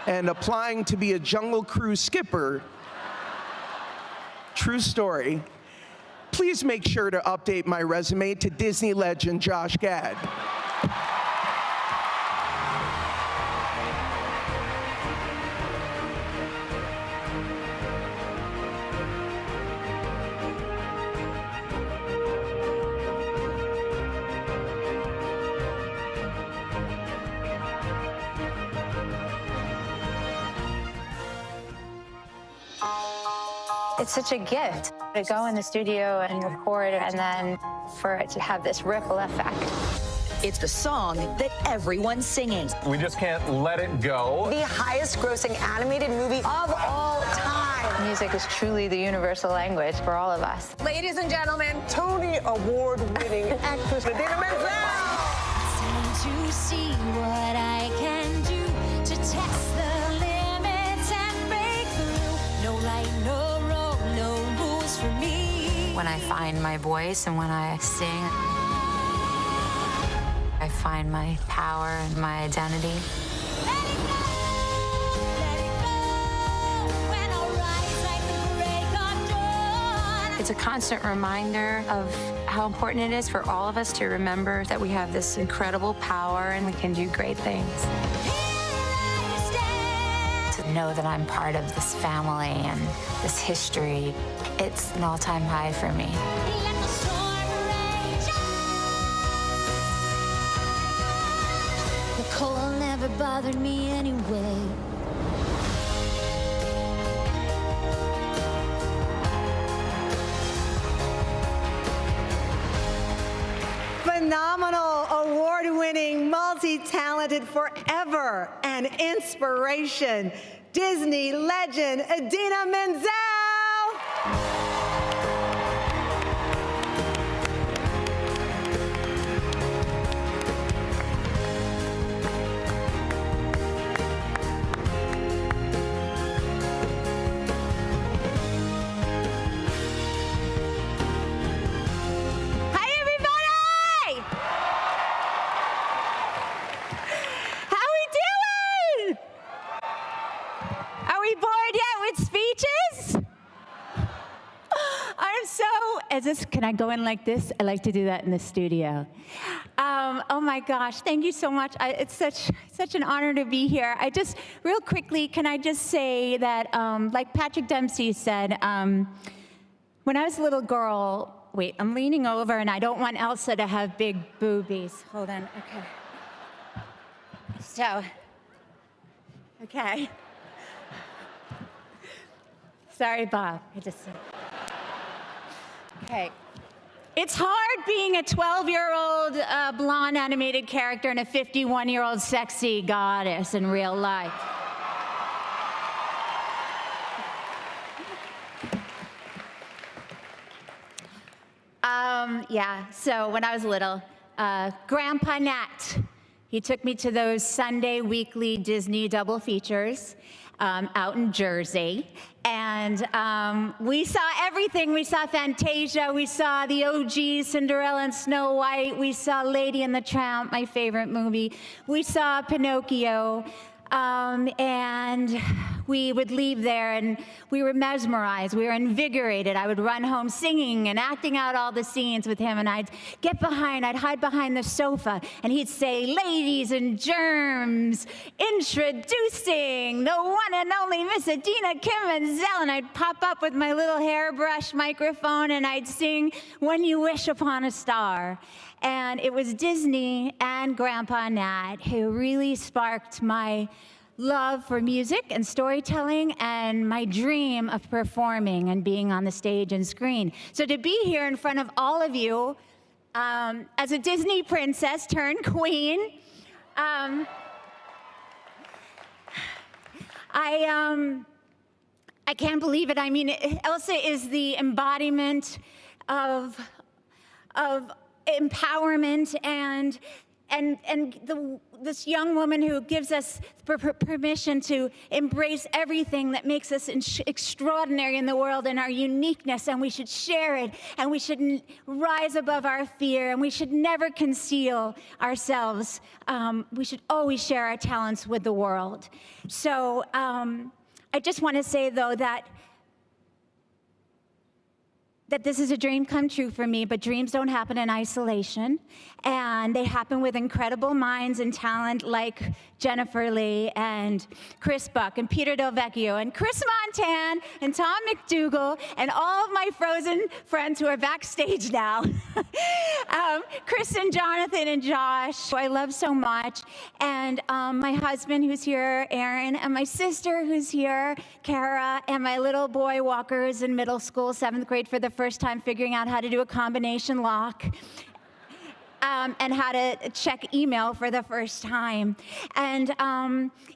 and applying to be a Jungle Cruise skipper, true story, please make sure to update my resume to Disney legend Josh Gad. It's such a gift to go in the studio and record and then for it to have this ripple effect. It's the song that everyone's singing. We just can't let it go. The highest grossing animated movie of all time. Music is truly the universal language for all of us. Ladies and gentlemen, Tony Award-winning actress Idina Menzel. To see what I can do to test the limits and break through. No right, no wrong, no rules for me. When I find my voice and when I sing, I find my power and my identity. It's a constant reminder of how important it is for all of us to remember that we have this incredible power and we can do great things. To know that I'm part of this family and this history, it's an all-time high for me. The cold never bothered me anyway. Phenomenal, award-winning, multi-talented, forever an inspiration, Disney legend Idina Menzel. Can I go in like this? I like to do that in the studio. Oh my gosh, thank you so much. It's such an honor to be here. Real quickly, can I just say that, like Patrick Dempsey said, when I was a little girl, wait, I'm leaning over and I don't want Elsa to have big boobies. Hold on, okay. So, okay. Sorry, Bob. Okay. It's hard being a 12-year-old blonde animated character and a 51-year-old sexy goddess in real life. Yeah, so when I was little, Grandpa Nat, he took me to those Sunday weekly Disney double features out in Jersey. And we saw everything. We saw Fantasia, we saw the OG Cinderella and Snow White, we saw Lady and the Tramp, my favorite movie. We saw Pinocchio, and we would leave there and we were mesmerized, we were invigorated. I would run home singing and acting out all the scenes with him, and I'd hide behind the sofa, and he'd say, "Ladies and germs, introducing the one and only Miss Idina Menzel," and I'd pop up with my little hairbrush microphone and I'd sing "When You Wish Upon a Star." And it was Disney and Grandpa Nat who really sparked my love for music and storytelling and my dream of performing and being on the stage and screen. So to be here in front of all of you as a Disney princess turned queen, I can't believe it. I mean, Elsa is the embodiment of empowerment and this young woman who gives us permission to embrace everything that makes us extraordinary in the world and our uniqueness, and we should share it, and we should rise above our fear, and we should never conceal ourselves. We should always share our talents with the world. So I just want to say, though, that this is a dream come true for me, but dreams don't happen in isolation, and they happen with incredible minds and talent like Jennifer Lee and Chris Buck and Peter Del Vecchio and Chris Montan and Tom McDougall and all of my Frozen friends who are backstage now. Kristen, Jonathan, and Josh, who I love so much, and my husband who's here, Aaron, and my sister who's here, Kara, and my little boy Walker is in middle school, 7th grade for the first time, figuring out how to do a combination lock. And how to check email for the first time. And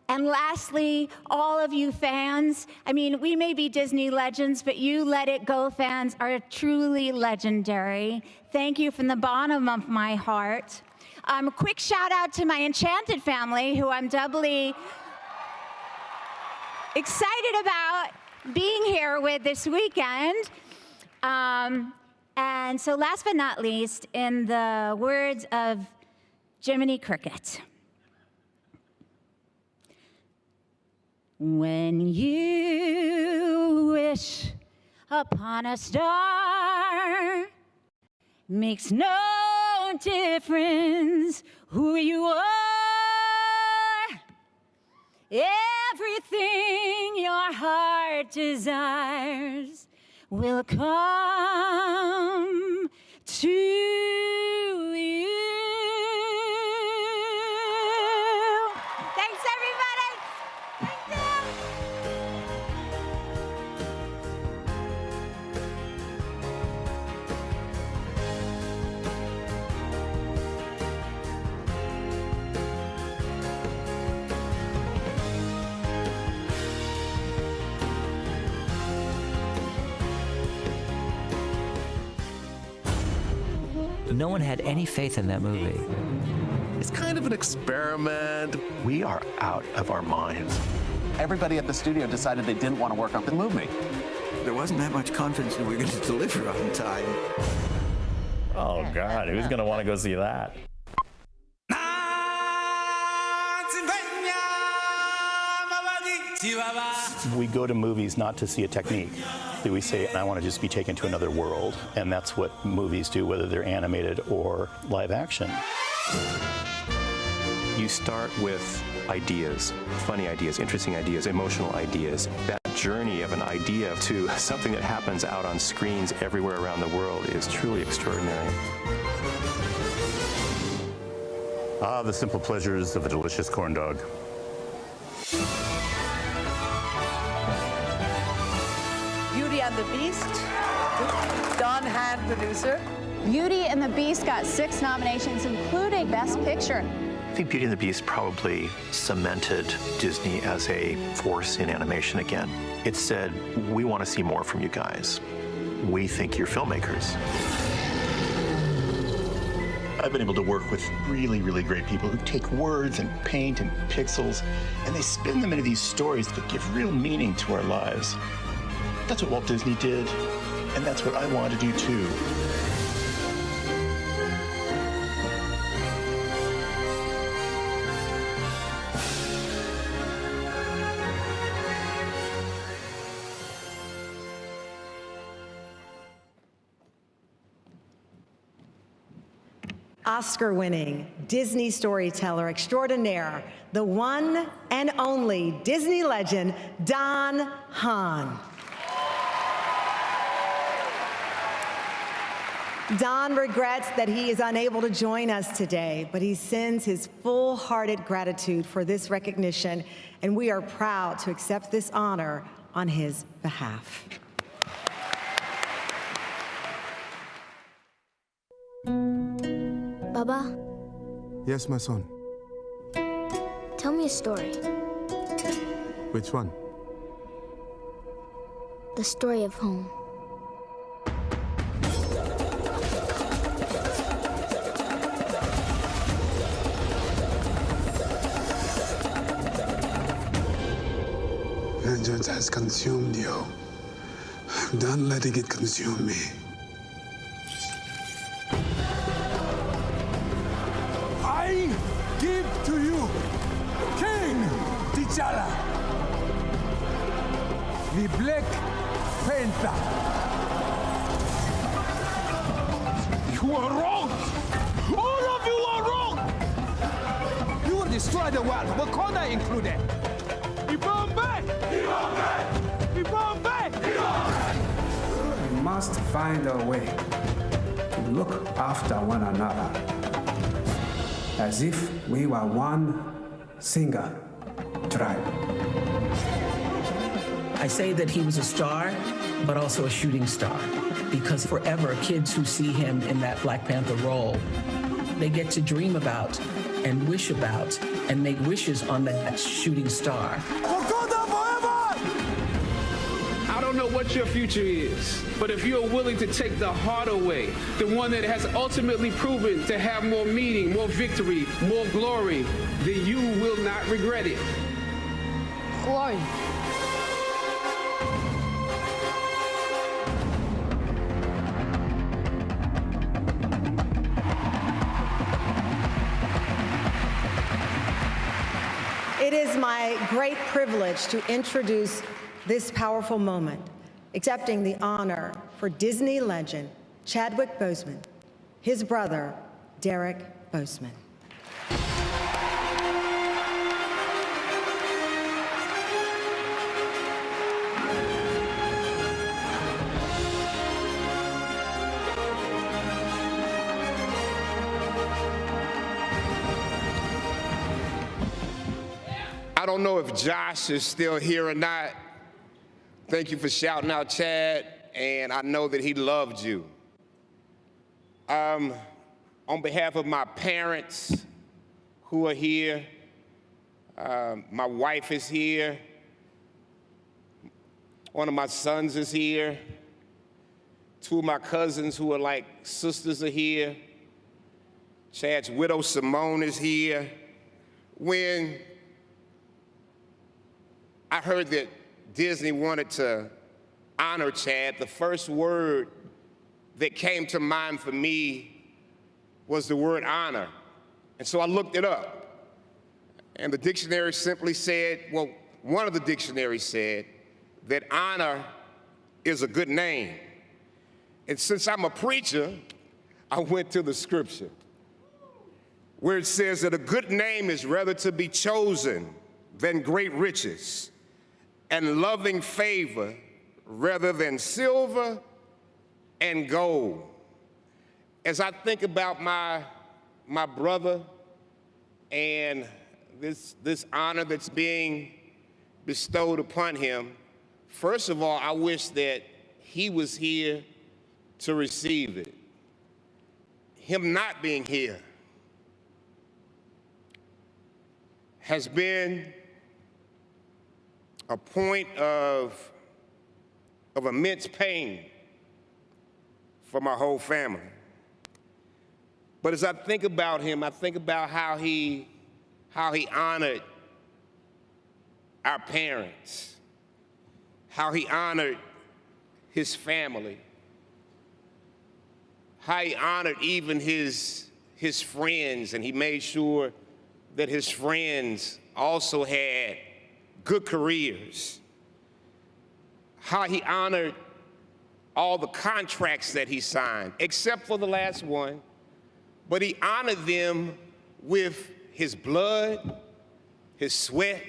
lastly, all of you fans, I mean, we may be Disney legends, but you Let It Go fans are truly legendary. Thank you from the bottom of my heart. A quick shout out to my Enchanted family, who I'm doubly excited about being here with this weekend. And so last but not least, in the words of Jiminy Cricket. When you wish upon a star, makes no difference who you are. Everything your heart desires will come to you. Thanks, everybody. Thank you. No one had any faith in that movie. It's kind of an experiment. We are out of our minds. Everybody at the studio decided they didn't want to work on the movie. There wasn't that much confidence that we were going to deliver on time. Oh, God, who's going to want to go see that? We go to movies not to see a technique. We say, I want to just be taken to another world. And that's what movies do, whether they're animated or live action. You start with ideas, funny ideas, interesting ideas, emotional ideas. That journey of an idea to something that happens out on screens everywhere around the world is truly extraordinary. Ah, the simple pleasures of a delicious corn dog. Beauty and the Beast, Don Hahn, producer. Beauty and the Beast got 6 nominations, including Best Picture. I think Beauty and the Beast probably cemented Disney as a force in animation again. It said, we want to see more from you guys. We think you're filmmakers. I've been able to work with really, really great people who take words and paint and pixels, and they spin them into these stories that give real meaning to our lives. That's what Walt Disney did, and that's what I want to do too. Oscar-winning Disney storyteller extraordinaire, the one and only Disney legend, Don Hahn. Don regrets that he is unable to join us today, but he sends his full-hearted gratitude for this recognition, and we are proud to accept this honor on his behalf. Baba? Yes, my son. Tell me a story. Which one? The story of home. Vengeance has consumed you. I'm done letting it consume me. I give to you King T'Challa, the Black Panther. You are wrong. All of you are wrong. You will destroy the world, Wakanda included. We must find a way to look after one another as if we were one single tribe. I say that he was a star, but also a shooting star, because forever kids who see him in that Black Panther role, they get to dream about and wish about and make wishes on that shooting star. I don't know what your future is, but if you're willing to take the harder way, the one that has ultimately proven to have more meaning, more victory, more glory, then you will not regret it. Glory. my great privilege to introduce this powerful moment, accepting the honor for Disney legend Chadwick Boseman, his brother, Derek Boseman. I don't know if Josh is still here or not. Thank you for shouting out Chad, and I know that he loved you. On behalf of my parents who are here, my wife is here, one of my sons is here, two of my cousins who are like sisters are here, Chad's widow Simone is here. When I heard that Disney wanted to honor Chad, the first word that came to mind for me was the word honor. And so I looked it up. And the dictionary simply said, well, one of the dictionaries said that honor is a good name. And since I'm a preacher, I went to the scripture where it says that a good name is rather to be chosen than great riches, and loving favor rather than silver and gold. As I think about my brother and this honor that's being bestowed upon him, first of all, I wish that he was here to receive it. Him not being here has been a point of immense pain for my whole family. But as I think about him, I think about how he honored our parents, how he honored his family, how he honored even his friends, and he made sure that his friends also had good careers, how he honored all the contracts that he signed, except for the last one, but he honored them with his blood, his sweat,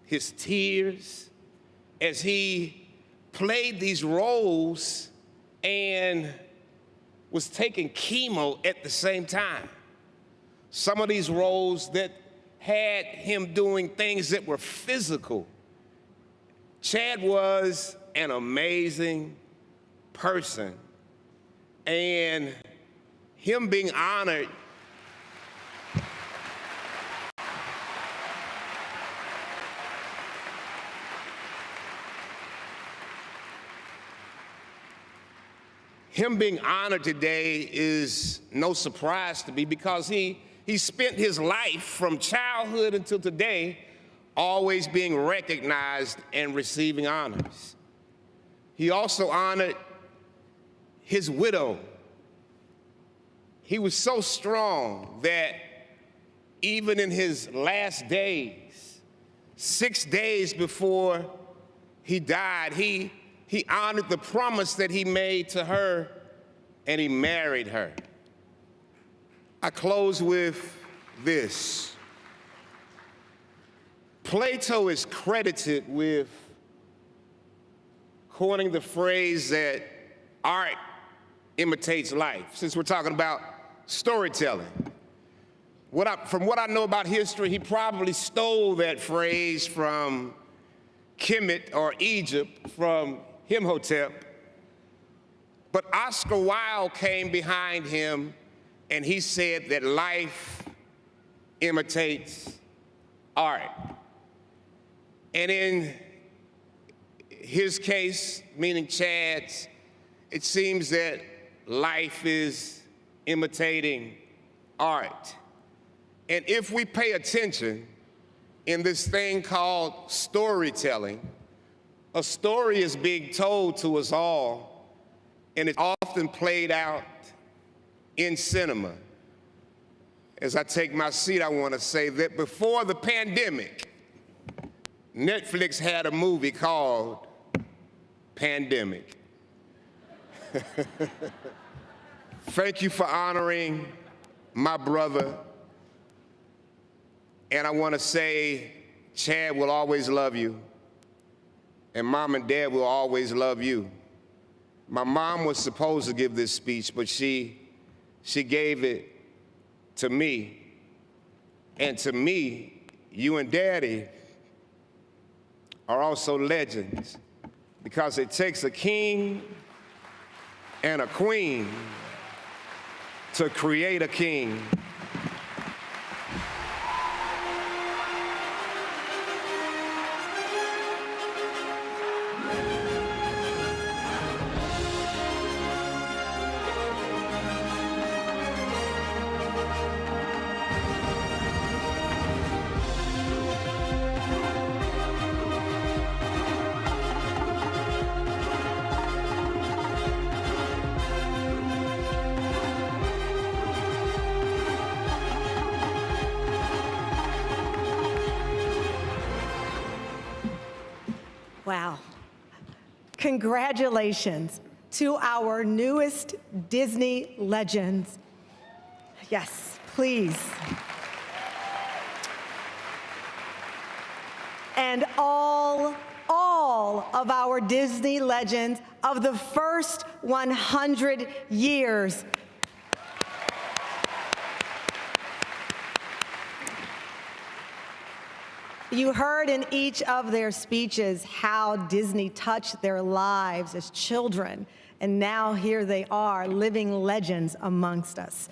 his tears, as he played these roles and was taking chemo at the same time. Some of these roles that had him doing things that were physical. Chad was an amazing person, and him being honored today is no surprise to me, because he spent his life from childhood until today always being recognized and receiving honors. He also honored his widow. He was so strong that even in his last days, 6 days before he died, he honored the promise that he made to her, and he married her. I close with this. Plato is credited with coining the phrase that art imitates life, since we're talking about storytelling. From what I know about history, he probably stole that phrase from Kemet or Egypt, from Imhotep. But Oscar Wilde came behind him, and he said that life imitates art. And in his case, meaning Chad's, it seems that life is imitating art. And if we pay attention in this thing called storytelling, a story is being told to us all, and it's often played out in cinema. As I take my seat, I want to say that before the pandemic, Netflix had a movie called Pandemic. Thank you for honoring my brother. And I want to say, Chad will always love you, and Mom and Dad will always love you. My mom was supposed to give this speech, but she gave it to me. And to me, you and Daddy are also legends, because it takes a king and a queen to create a king. Wow. Congratulations to our newest Disney legends. Yes, please. And all of our Disney legends of the first 100 years. You heard in each of their speeches how Disney touched their lives as children, and now here they are, living legends amongst us.